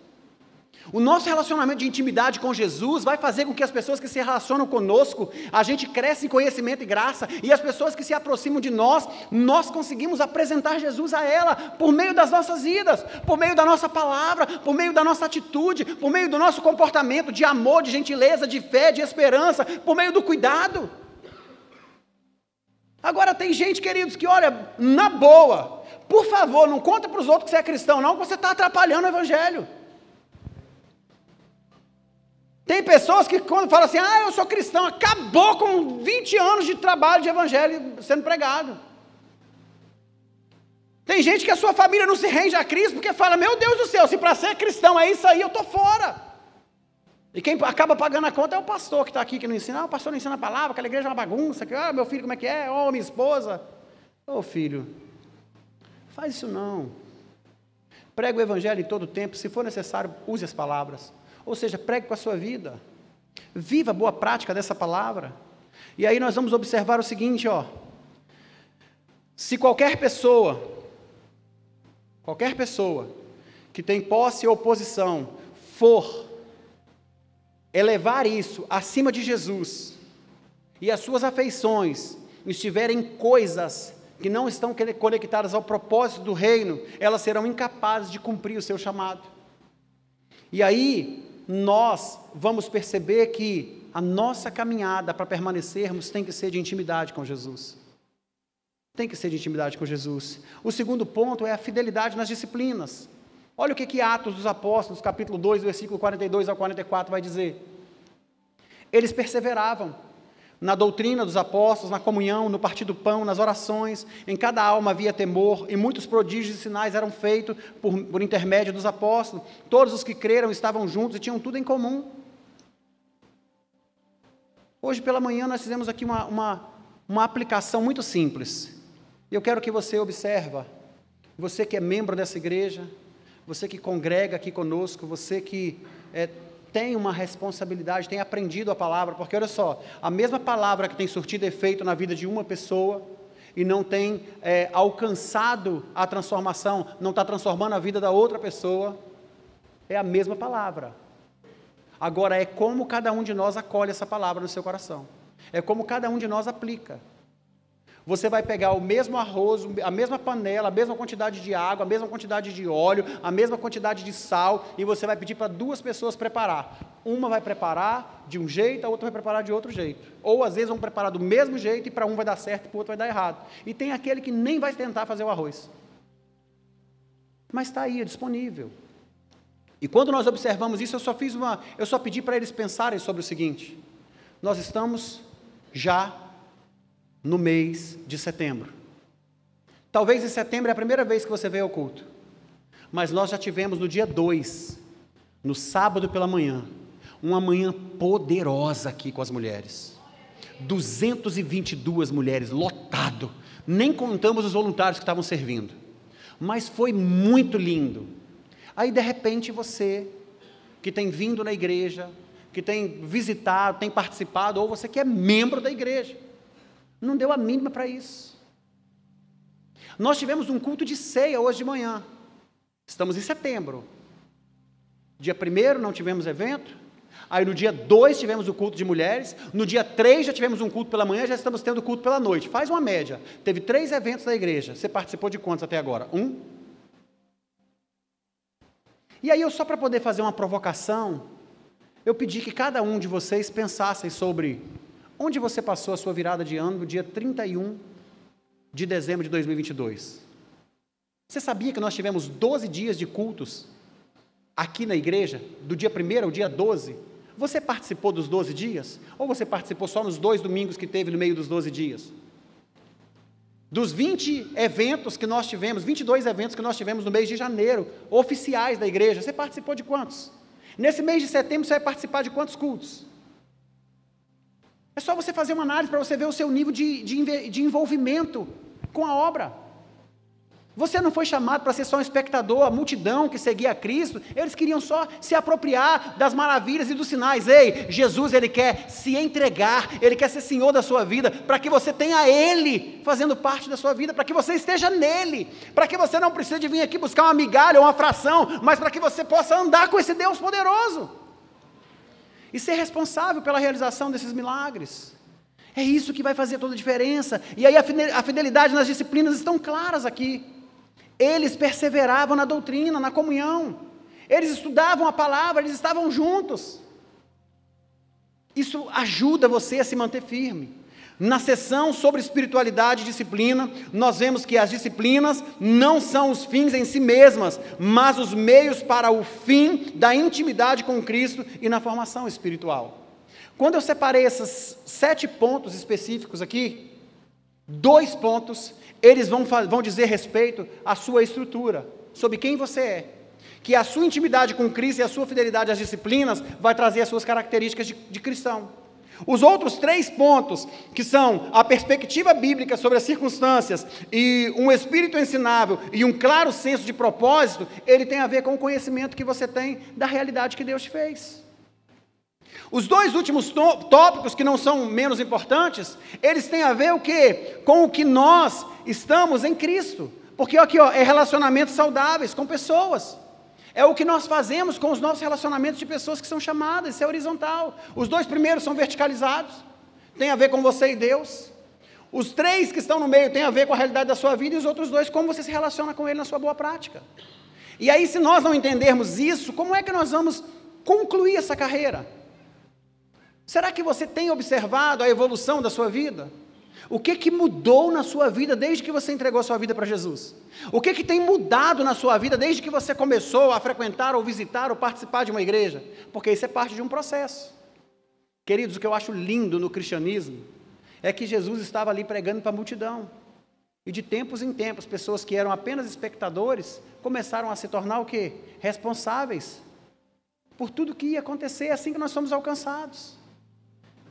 O nosso relacionamento de intimidade com Jesus vai fazer com que as pessoas que se relacionam conosco, a gente cresce em conhecimento e graça, e as pessoas que se aproximam de nós, nós conseguimos apresentar Jesus a ela, por meio das nossas vidas, por meio da nossa palavra, por meio da nossa atitude, por meio do nosso comportamento de amor, de gentileza, de fé, de esperança, por meio do cuidado. Agora tem gente, queridos, que olha, na boa, por favor, não conta para os outros que você é cristão não, que você está atrapalhando o evangelho. Tem pessoas que quando falam assim, eu sou cristão, acabou com 20 anos de trabalho de evangelho sendo pregado. Tem gente que a sua família não se rende a Cristo, porque fala, meu Deus do céu, se para ser cristão é isso aí, eu estou fora. E quem acaba pagando a conta é o pastor que está aqui, que não ensina. O pastor não ensina a palavra, aquela igreja é uma bagunça. Meu filho, como é que é? Minha esposa. Filho, faz isso não. Pregue o evangelho em todo tempo. Se for necessário, use as palavras. Ou seja, pregue com a sua vida. Viva a boa prática dessa palavra. E aí nós vamos observar o seguinte, se qualquer pessoa que tem posse ou posição for elevar isso acima de Jesus, e as suas afeições estiverem coisas que não estão conectadas ao propósito do reino, elas serão incapazes de cumprir o seu chamado. E aí, nós vamos perceber que a nossa caminhada para permanecermos tem que ser de intimidade com Jesus. Tem que ser de intimidade com Jesus. O segundo ponto é a fidelidade nas disciplinas. Olha o que Atos dos Apóstolos, capítulo 2, versículo 42 ao 44 vai dizer. Eles perseveravam na doutrina dos apóstolos, na comunhão, no partir do pão, nas orações, em cada alma havia temor, e muitos prodígios e sinais eram feitos por intermédio dos apóstolos. Todos os que creram estavam juntos e tinham tudo em comum. Hoje pela manhã nós fizemos aqui uma aplicação muito simples. Eu quero que você observe, você que é membro dessa igreja, você que congrega aqui conosco, você que tem uma responsabilidade, tem aprendido a palavra, porque olha só, a mesma palavra que tem surtido efeito na vida de uma pessoa e não tem alcançado a transformação, não está transformando a vida da outra pessoa, é a mesma palavra. Agora é como cada um de nós acolhe essa palavra no seu coração, é como cada um de nós aplica. Você vai pegar o mesmo arroz, a mesma panela, a mesma quantidade de água, a mesma quantidade de óleo, a mesma quantidade de sal, e você vai pedir para 2 pessoas preparar. Uma vai preparar de um jeito, a outra vai preparar de outro jeito. Ou às vezes vão preparar do mesmo jeito e para um vai dar certo e para o outro vai dar errado. E tem aquele que nem vai tentar fazer o arroz. Mas está aí, é disponível. E quando nós observamos isso, eu só pedi para eles pensarem sobre o seguinte: nós estamos já no mês de setembro. Talvez em setembro é a primeira vez que você veio ao culto, mas nós já tivemos no dia 2, no sábado pela manhã, uma manhã poderosa aqui com as mulheres. 222 mulheres, lotado, nem contamos os voluntários que estavam servindo, mas foi muito lindo. Aí de repente você, que tem vindo na igreja, que tem visitado, tem participado, ou você que é membro da igreja, não deu a mínima para isso. Nós tivemos um culto de ceia hoje de manhã, estamos em setembro, dia 1º não tivemos evento, aí no dia 2 tivemos o culto de mulheres, no dia 3 já tivemos um culto pela manhã, já estamos tendo culto pela noite, faz uma média, teve 3 eventos da igreja, você participou de quantos até agora? 1? E aí eu só para poder fazer uma provocação, eu pedi que cada um de vocês pensassem sobre onde você passou a sua virada de ano no dia 31 de dezembro de 2022. Você sabia que nós tivemos 12 dias de cultos aqui na igreja, do dia 1º ao dia 12? Você participou dos 12 dias? Ou você participou só nos 2 domingos que teve no meio dos 12 dias? Dos 20 eventos que nós tivemos, 22 eventos que nós tivemos no mês de janeiro, oficiais da igreja, você participou de quantos? Nesse mês de setembro você vai participar de quantos cultos? É só você fazer uma análise para você ver o seu nível de envolvimento com a obra. Você não foi chamado para ser só um espectador, a multidão que seguia a Cristo, eles queriam só se apropriar das maravilhas e dos sinais. Ei, Jesus, Ele quer se entregar, Ele quer ser Senhor da sua vida, para que você tenha Ele fazendo parte da sua vida, para que você esteja nele, para que você não precise de vir aqui buscar uma migalha ou uma fração, mas para que você possa andar com esse Deus poderoso, e ser responsável pela realização desses milagres. É isso que vai fazer toda a diferença, e aí a fidelidade nas disciplinas estão claras aqui. Eles perseveravam na doutrina, na comunhão, eles estudavam a palavra, eles estavam juntos. Isso ajuda você a se manter firme. Na sessão sobre espiritualidade e disciplina, nós vemos que as disciplinas não são os fins em si mesmas, mas os meios para o fim da intimidade com Cristo e na formação espiritual. Quando eu separei esses 7 pontos específicos aqui, 2 pontos, eles vão dizer respeito à sua estrutura, sobre quem você é, que a sua intimidade com Cristo e a sua fidelidade às disciplinas vai trazer as suas características de cristão. Os outros 3 pontos, que são a perspectiva bíblica sobre as circunstâncias e um espírito ensinável e um claro senso de propósito, ele tem a ver com o conhecimento que você tem da realidade que Deus te fez. Os 2 últimos tópicos, que não são menos importantes, eles têm a ver o quê? Com o que nós estamos em Cristo. Porque aqui, é relacionamentos saudáveis com pessoas. É o que nós fazemos com os nossos relacionamentos de pessoas que são chamadas, isso é horizontal. Os 2 primeiros são verticalizados, tem a ver com você e Deus. Os 3 que estão no meio têm a ver com a realidade da sua vida, e os outros 2, como você se relaciona com Ele na sua boa prática. E aí, se nós não entendermos isso, como é que nós vamos concluir essa carreira? Será que você tem observado a evolução da sua vida? O que mudou na sua vida desde que você entregou a sua vida para Jesus? O que tem mudado na sua vida desde que você começou a frequentar, ou visitar, ou participar de uma igreja? Porque isso é parte de um processo. Queridos, o que eu acho lindo no cristianismo é que Jesus estava ali pregando para a multidão. E de tempos em tempos, pessoas que eram apenas espectadores, começaram a se tornar o quê? Responsáveis por tudo que ia acontecer, é assim que nós somos alcançados.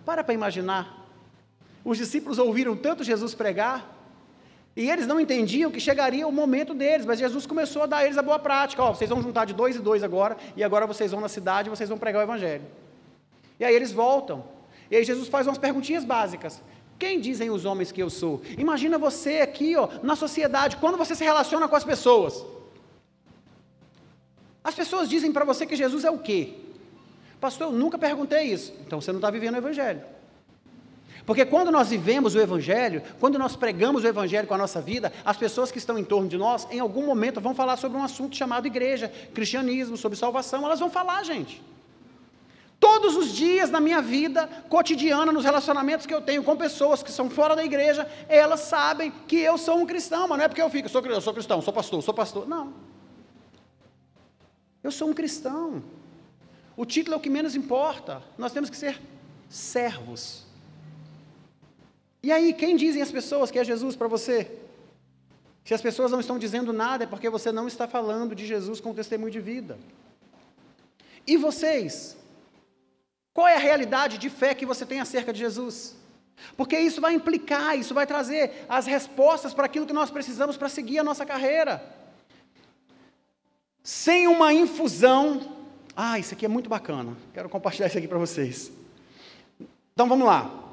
Para imaginar, os discípulos ouviram tanto Jesus pregar, e eles não entendiam que chegaria o momento deles, mas Jesus começou a dar a eles a boa prática. Vocês vão juntar de 2 em 2 agora, e agora vocês vão na cidade e vocês vão pregar o evangelho. E aí eles voltam, e aí Jesus faz umas perguntinhas básicas. Quem dizem os homens que eu sou? Imagina você aqui, na sociedade, quando você se relaciona com as pessoas. As pessoas dizem para você que Jesus é o quê? Pastor, eu nunca perguntei isso. Então você não está vivendo o evangelho. Porque quando nós vivemos o evangelho, quando nós pregamos o evangelho com a nossa vida, as pessoas que estão em torno de nós, em algum momento vão falar sobre um assunto chamado igreja, cristianismo, sobre salvação, elas vão falar, gente. Todos os dias na minha vida cotidiana, nos relacionamentos que eu tenho com pessoas que são fora da igreja, elas sabem que eu sou um cristão, mas não é porque eu sou cristão, sou pastor, não. Eu sou um cristão. O título é o que menos importa, nós temos que ser servos. E aí, quem dizem as pessoas que é Jesus para você? Se as pessoas não estão dizendo nada, é porque você não está falando de Jesus com testemunho de vida. E vocês? Qual é a realidade de fé que você tem acerca de Jesus? Porque isso vai implicar, isso vai trazer as respostas para aquilo que nós precisamos para seguir a nossa carreira. Sem uma infusão... isso aqui é muito bacana. Quero compartilhar isso aqui para vocês. Então vamos lá.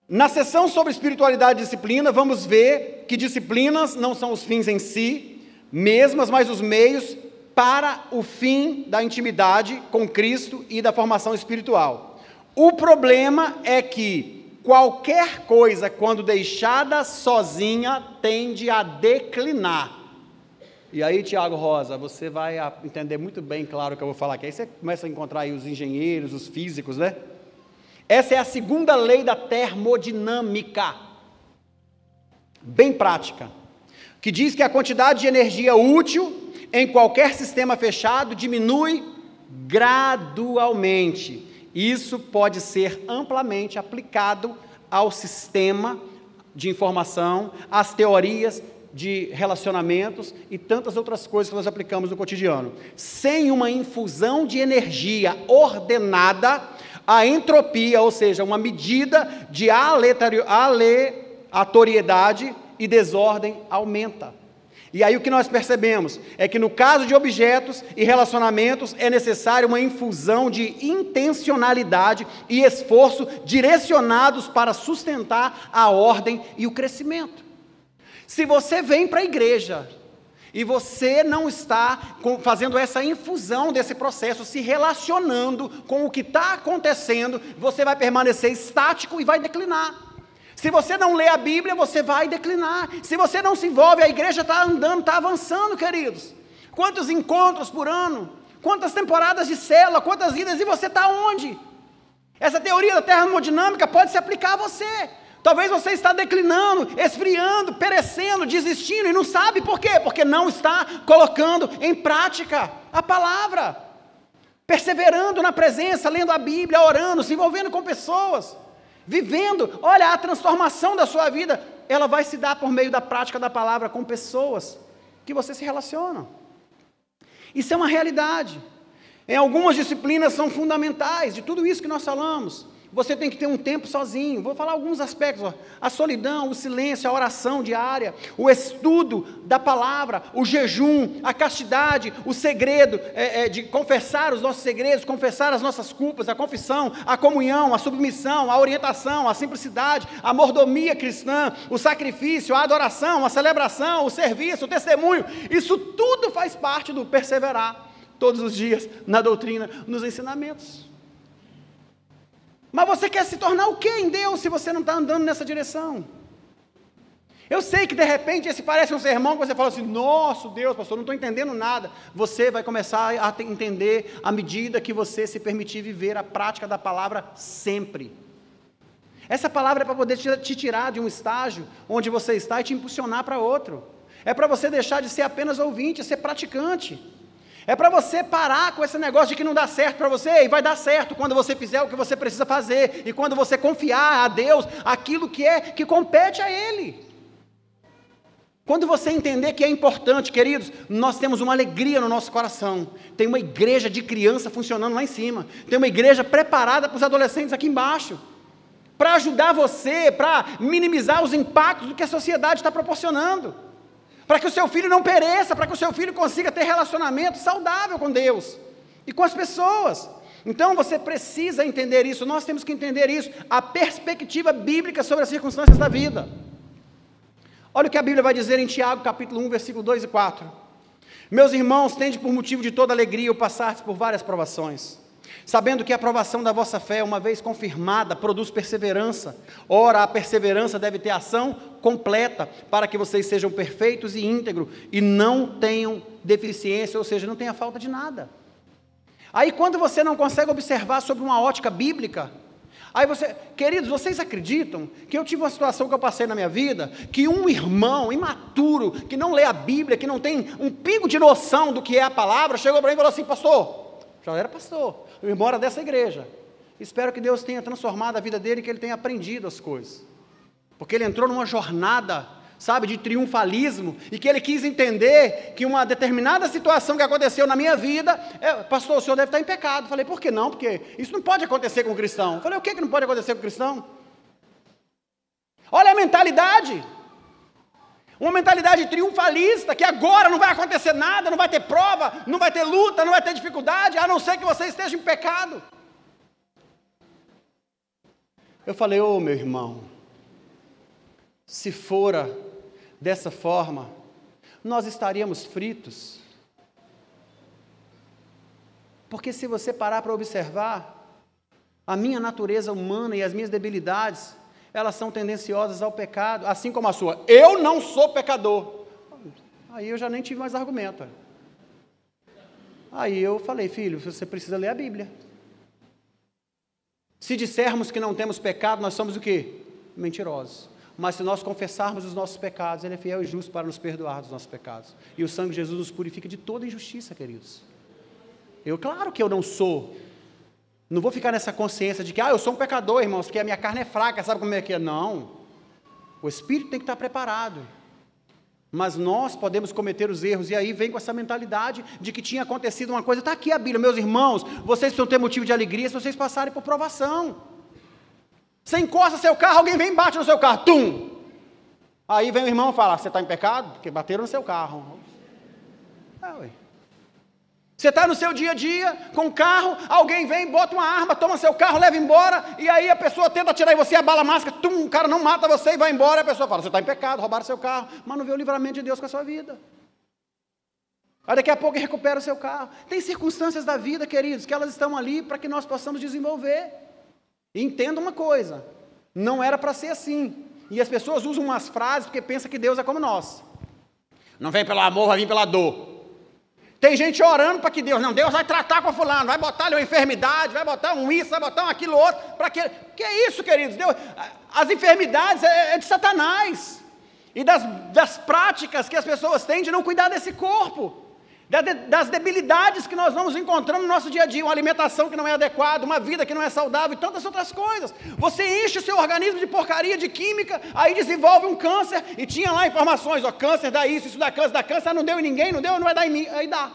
Na sessão sobre espiritualidade e disciplina, vamos ver que disciplinas não são os fins em si mesmas, mas os meios para o fim da intimidade com Cristo e da formação espiritual. O problema é que qualquer coisa, quando deixada sozinha, tende a declinar. E aí, Tiago Rosa, você vai entender muito bem, claro, o que eu vou falar aqui. Aí você começa a encontrar aí os engenheiros, os físicos, né? Essa é a segunda lei da termodinâmica, bem prática, que diz que a quantidade de energia útil em qualquer sistema fechado diminui gradualmente. Isso pode ser amplamente aplicado ao sistema de informação, às teorias de relacionamentos e tantas outras coisas que nós aplicamos no cotidiano. Sem uma infusão de energia ordenada, a entropia, ou seja, uma medida de aleatoriedade e desordem aumenta. E aí o que nós percebemos é que no caso de objetos e relacionamentos é necessário uma infusão de intencionalidade e esforço direcionados para sustentar a ordem e o crescimento. Se você vem para a igreja e você não está fazendo essa infusão desse processo, se relacionando com o que está acontecendo, você vai permanecer estático e vai declinar. Se você não lê a Bíblia, você vai declinar. Se você não se envolve, a igreja está andando, está avançando, queridos. Quantos encontros por ano? Quantas temporadas de célula? Quantas idas? E você está onde? Essa teoria da termodinâmica pode se aplicar a você. Talvez você está declinando, esfriando, perecendo, desistindo, e não sabe por quê? Porque não está colocando em prática a palavra. Perseverando na presença, lendo a Bíblia, orando, se envolvendo com pessoas. Vivendo, olha, a transformação da sua vida, ela vai se dar por meio da prática da palavra com pessoas que você se relaciona. Isso é uma realidade. Em algumas disciplinas são fundamentais, de tudo isso que nós falamos. Você tem que ter um tempo sozinho. Vou falar alguns aspectos. A solidão, o silêncio, a oração diária, o estudo da palavra, o jejum, a castidade, o segredo de confessar os nossos segredos, confessar as nossas culpas, a confissão, a comunhão, a submissão, a orientação, a simplicidade, a mordomia cristã, o sacrifício, a adoração, a celebração, o serviço, o testemunho. Isso tudo faz parte do perseverar todos os dias na doutrina, nos ensinamentos. Mas você quer se tornar o que em Deus se você não está andando nessa direção? Eu sei que de repente esse parece um sermão que você fala assim, nossa Deus, pastor, não estou entendendo nada. Você vai começar a entender à medida que você se permitir viver a prática da palavra sempre. Essa palavra é para poder te tirar de um estágio onde você está e te impulsionar para outro. É para você deixar de ser apenas ouvinte, ser praticante. É para você parar com esse negócio de que não dá certo para você, e vai dar certo quando você fizer o que você precisa fazer, e quando você confiar a Deus aquilo que compete a Ele. Quando você entender que é importante, queridos, nós temos uma alegria no nosso coração. Tem uma igreja de criança funcionando lá em cima, tem uma igreja preparada para os adolescentes aqui embaixo, para ajudar você, para minimizar os impactos do que a sociedade está proporcionando. Para que o seu filho não pereça, para que o seu filho consiga ter relacionamento saudável com Deus e com as pessoas. Então você precisa entender isso, nós temos que entender isso, a perspectiva bíblica sobre as circunstâncias da vida. Olha o que a Bíblia vai dizer em Tiago, capítulo 1, versículo 2 e 4. Meus irmãos, tende por motivo de toda alegria o passardes por várias provações, sabendo que a provação da vossa fé, uma vez confirmada, produz perseverança. Ora, a perseverança deve ter ação completa, para que vocês sejam perfeitos e íntegros, e não tenham deficiência, ou seja, não tenha falta de nada. Aí quando você não consegue observar sobre uma ótica bíblica, aí queridos, vocês acreditam que eu tive uma situação que eu passei na minha vida, que um irmão imaturo, que não lê a Bíblia, que não tem um pingo de noção do que é a palavra, chegou para mim e falou assim, pastor, já era pastor, o irmão era dessa igreja, espero que Deus tenha transformado a vida dele, que ele tenha aprendido as coisas. porque ele entrou numa jornada, sabe, de triunfalismo, e que ele quis entender que uma determinada situação que aconteceu na minha vida, pastor, o senhor deve estar em pecado. Falei, por que não? Porque isso não pode acontecer com o cristão. Falei, o que não pode acontecer com o cristão? Olha a mentalidade, uma mentalidade triunfalista, que agora não vai acontecer nada, não vai ter prova, não vai ter luta, não vai ter dificuldade, a não ser que você esteja em pecado. Eu falei, ô meu irmão, se fora dessa forma, nós estaríamos fritos. Porque se você parar para observar, a minha natureza humana e as minhas debilidades, elas são tendenciosas ao pecado, assim como a sua. Eu não sou pecador. Aí eu já nem tive mais argumento. Aí eu falei, filho, você precisa ler a Bíblia. Se dissermos que não temos pecado, nós somos o quê? Mentirosos. Mas se nós confessarmos os nossos pecados, Ele é fiel e justo para nos perdoar dos nossos pecados. E o sangue de Jesus nos purifica de toda injustiça, queridos. Claro que eu não sou. Não vou ficar nessa consciência de que, eu sou um pecador, irmãos, porque a minha carne é fraca, sabe como é que é? Não. O espírito tem que estar preparado. Mas nós podemos cometer os erros, e aí vem com essa mentalidade de que tinha acontecido uma coisa. Está aqui a Bíblia, meus irmãos, vocês precisam ter motivo de alegria se vocês passarem por provação. Você encosta seu carro, alguém vem e bate no seu carro, tum! Aí vem o irmão e fala, você está em pecado? Porque bateram no seu carro. Você está no seu dia a dia, com o carro, alguém vem, bota uma arma, toma seu carro, leva embora, e aí a pessoa tenta atirar em você, abala a máscara, tum, o cara não mata você e vai embora, e a pessoa fala, você está em pecado, roubaram seu carro, mas não vê o livramento de Deus com a sua vida. Aí daqui a pouco ele recupera o seu carro. Tem circunstâncias da vida, queridos, que elas estão ali para que nós possamos desenvolver. E entenda uma coisa, não era para ser assim. E as pessoas usam umas frases porque pensam que Deus é como nós. Não vem pelo amor, vai vir pela dor. Tem gente orando para que Deus vai tratar com fulano, vai botar ali uma enfermidade, vai botar um isso, vai botar um aquilo outro, para que é isso, queridos? As enfermidades é de Satanás, e das práticas que as pessoas têm de não cuidar desse corpo, das debilidades que nós vamos encontrando no nosso dia a dia, uma alimentação que não é adequada, uma vida que não é saudável e tantas outras coisas. Você enche o seu organismo de porcaria, de química, aí desenvolve um câncer, e tinha lá informações, câncer dá isso dá câncer, não deu em ninguém, não vai dar em mim, aí dá.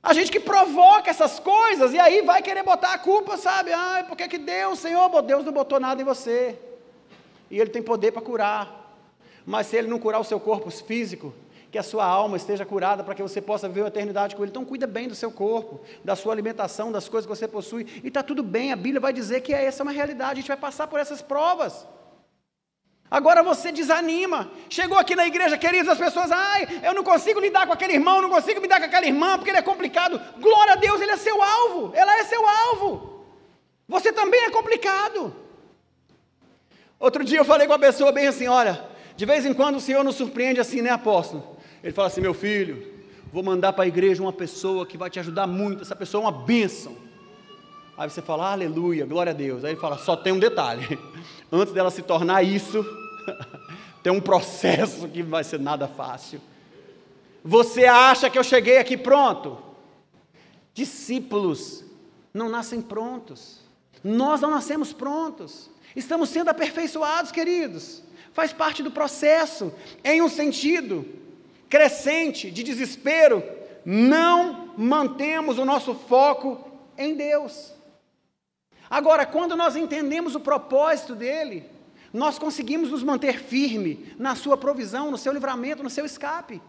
A gente que provoca essas coisas, e aí vai querer botar a culpa, sabe? Por que Deus, Senhor, Deus não botou nada em você, e Ele tem poder para curar, mas se Ele não curar o seu corpo físico, que a sua alma esteja curada para que você possa ver a eternidade com Ele. Então cuida bem do seu corpo, da sua alimentação, das coisas que você possui, e está tudo bem, a Bíblia vai dizer que essa é uma realidade, a gente vai passar por essas provas. Agora você desanima, chegou aqui na igreja, queridos, as pessoas, eu não consigo lidar com aquele irmão, não consigo lidar com aquela irmã, porque ele é complicado. Glória a Deus, ele é seu alvo, ela é seu alvo, você também é complicado. Outro dia eu falei com uma pessoa bem assim, olha, de vez em quando o Senhor nos surpreende assim, né, apóstolo? Ele fala assim, meu filho, vou mandar para a igreja uma pessoa que vai te ajudar muito, essa pessoa é uma bênção. Aí você fala, aleluia, glória a Deus. Aí ele fala, só tem um detalhe, antes dela se tornar isso, tem um processo que não vai ser nada fácil. Você acha que eu cheguei aqui pronto? Discípulos não nascem prontos, nós não nascemos prontos, estamos sendo aperfeiçoados, queridos, faz parte do processo, em um sentido crescente de desespero, não mantemos o nosso foco em Deus. Agora, quando nós entendemos o propósito dEle, nós conseguimos nos manter firme na sua provisão, no seu livramento, no seu escape.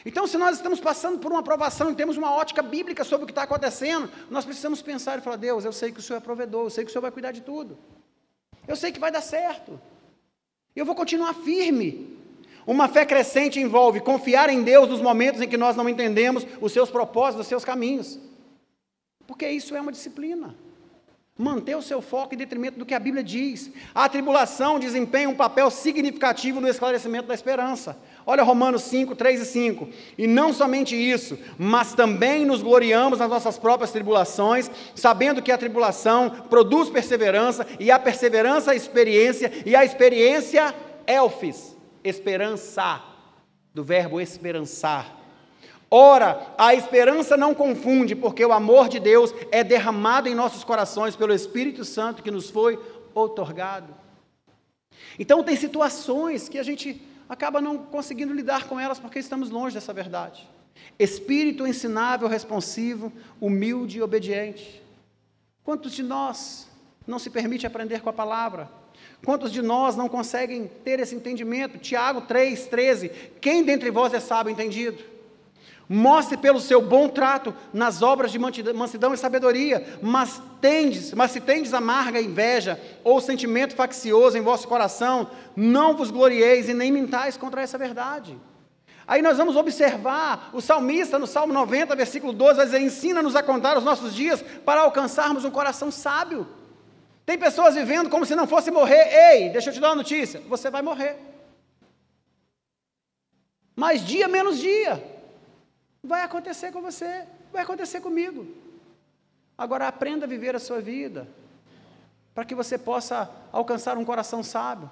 Então, se nós estamos passando por uma provação e temos uma ótica bíblica sobre o que está acontecendo, nós precisamos pensar e falar, Deus, eu sei que o Senhor é provedor, eu sei que o Senhor vai cuidar de tudo, eu sei que vai dar certo, eu vou continuar firme. Uma fé crescente envolve confiar em Deus nos momentos em que nós não entendemos os seus propósitos, os seus caminhos. Porque isso é uma disciplina. Manter o seu foco em detrimento do que a Bíblia diz. A tribulação desempenha um papel significativo no esclarecimento da esperança. Olha Romanos 5, 3 e 5. E não somente isso, mas também nos gloriamos nas nossas próprias tribulações, sabendo que a tribulação produz perseverança, e a perseverança, a experiência, e a experiência, elfis. Esperança, do verbo esperançar. Ora, a esperança não confunde, porque o amor de Deus é derramado em nossos corações pelo Espírito Santo que nos foi outorgado. Então tem situações que a gente acaba não conseguindo lidar com elas porque estamos longe dessa verdade. Espírito ensinável, responsivo, humilde e obediente. Quantos de nós não se permite aprender com a palavra? Quantos de nós não conseguem ter esse entendimento? Tiago 3,13, quem dentre vós é sábio e entendido? Mostre pelo seu bom trato nas obras de mansidão e sabedoria, mas se tendes amarga inveja ou sentimento faccioso em vosso coração, não vos glorieis e nem mintais contra essa verdade. Aí nós vamos observar, o salmista no Salmo 90, versículo 12, vai dizer, ensina-nos a contar os nossos dias para alcançarmos um coração sábio. Tem pessoas vivendo como se não fosse morrer. Ei, deixa eu te dar uma notícia, você vai morrer. Mas dia menos dia, vai acontecer com você, vai acontecer comigo. Agora aprenda a viver a sua vida, para que você possa alcançar um coração sábio.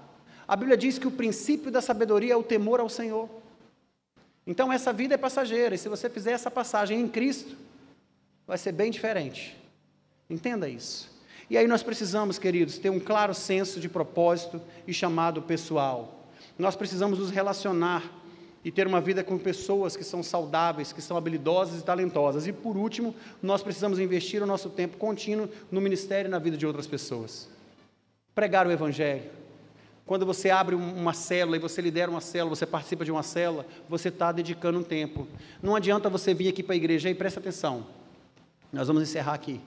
A Bíblia diz que o princípio da sabedoria é o temor ao Senhor. Então essa vida é passageira, e se você fizer essa passagem em Cristo, vai ser bem diferente. Entenda isso. E aí nós precisamos, queridos, ter um claro senso de propósito e chamado pessoal. Nós precisamos nos relacionar e ter uma vida com pessoas que são saudáveis, que são habilidosas e talentosas. E por último, nós precisamos investir o nosso tempo contínuo no ministério e na vida de outras pessoas. Pregar o Evangelho. Quando você abre uma célula e você lidera uma célula, você participa de uma célula, você está dedicando um tempo. Não adianta você vir aqui para a igreja, e presta atenção, nós vamos encerrar aqui.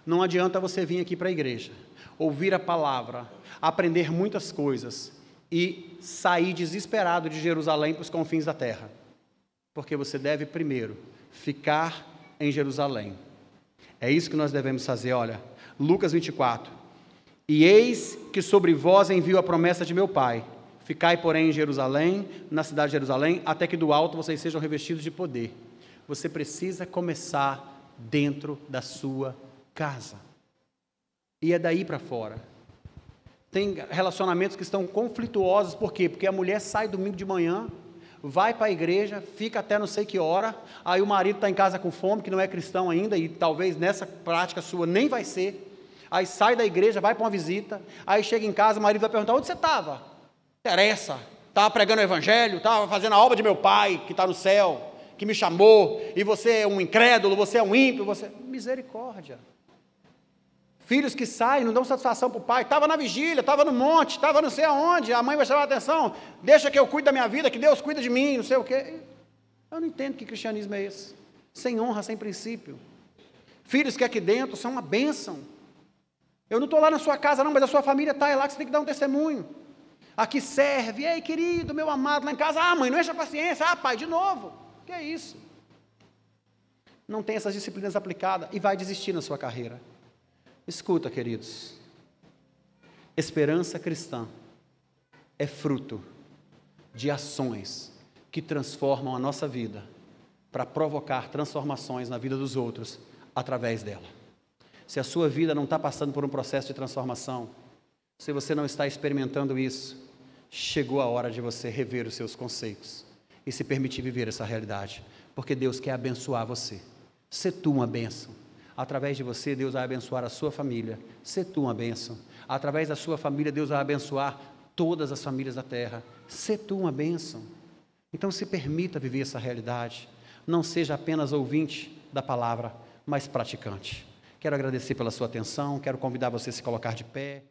Não adianta você vir aqui para a igreja, ouvir a palavra, aprender muitas coisas e sair desesperado de Jerusalém para os confins da terra. Porque você deve primeiro ficar em Jerusalém. É isso que nós devemos fazer, olha, Lucas 24. E eis que sobre vós envio a promessa de meu Pai. Ficai, porém, em Jerusalém, na cidade de Jerusalém, até que do alto vocês sejam revestidos de poder. Você precisa começar dentro da sua casa. E é daí para fora. Tem relacionamentos que estão conflituosos, por quê? Porque a mulher sai domingo de manhã, vai para a igreja, fica até não sei que hora, aí o marido está em casa com fome, que não é cristão ainda, e talvez nessa prática sua nem vai ser. Aí sai da igreja, vai para uma visita, aí chega em casa, o marido vai perguntar, onde você estava? Interessa, estava pregando o evangelho, estava fazendo a obra de meu pai, que está no céu, que me chamou, e você é um incrédulo, você é um ímpio, você... Misericórdia. Filhos que saem, não dão satisfação para o pai, estava na vigília, estava no monte, estava não sei aonde, a mãe vai chamar a atenção, deixa que eu cuide da minha vida, que Deus cuida de mim, não sei o quê. Eu não entendo que cristianismo é esse, sem honra, sem princípio. Filhos que aqui dentro são uma bênção. Eu não estou lá na sua casa não, mas a sua família está, é lá que você tem que dar um testemunho. Aqui serve, ei querido, meu amado, lá em casa, mãe, não enche a paciência, pai, de novo, que é isso? Não tem essas disciplinas aplicadas e vai desistir na sua carreira. Escuta, queridos, esperança cristã é fruto de ações que transformam a nossa vida para provocar transformações na vida dos outros através dela. Se a sua vida não está passando por um processo de transformação, se você não está experimentando isso, chegou a hora de você rever os seus conceitos e se permitir viver essa realidade, porque Deus quer abençoar você. Sê tu uma bênção. Através de você, Deus vai abençoar a sua família. Sê tu uma bênção. Através da sua família, Deus vai abençoar todas as famílias da terra. Sê tu uma bênção. Então se permita viver essa realidade. Não seja apenas ouvinte da palavra, mas praticante. Quero agradecer pela sua atenção, quero convidar você a se colocar de pé.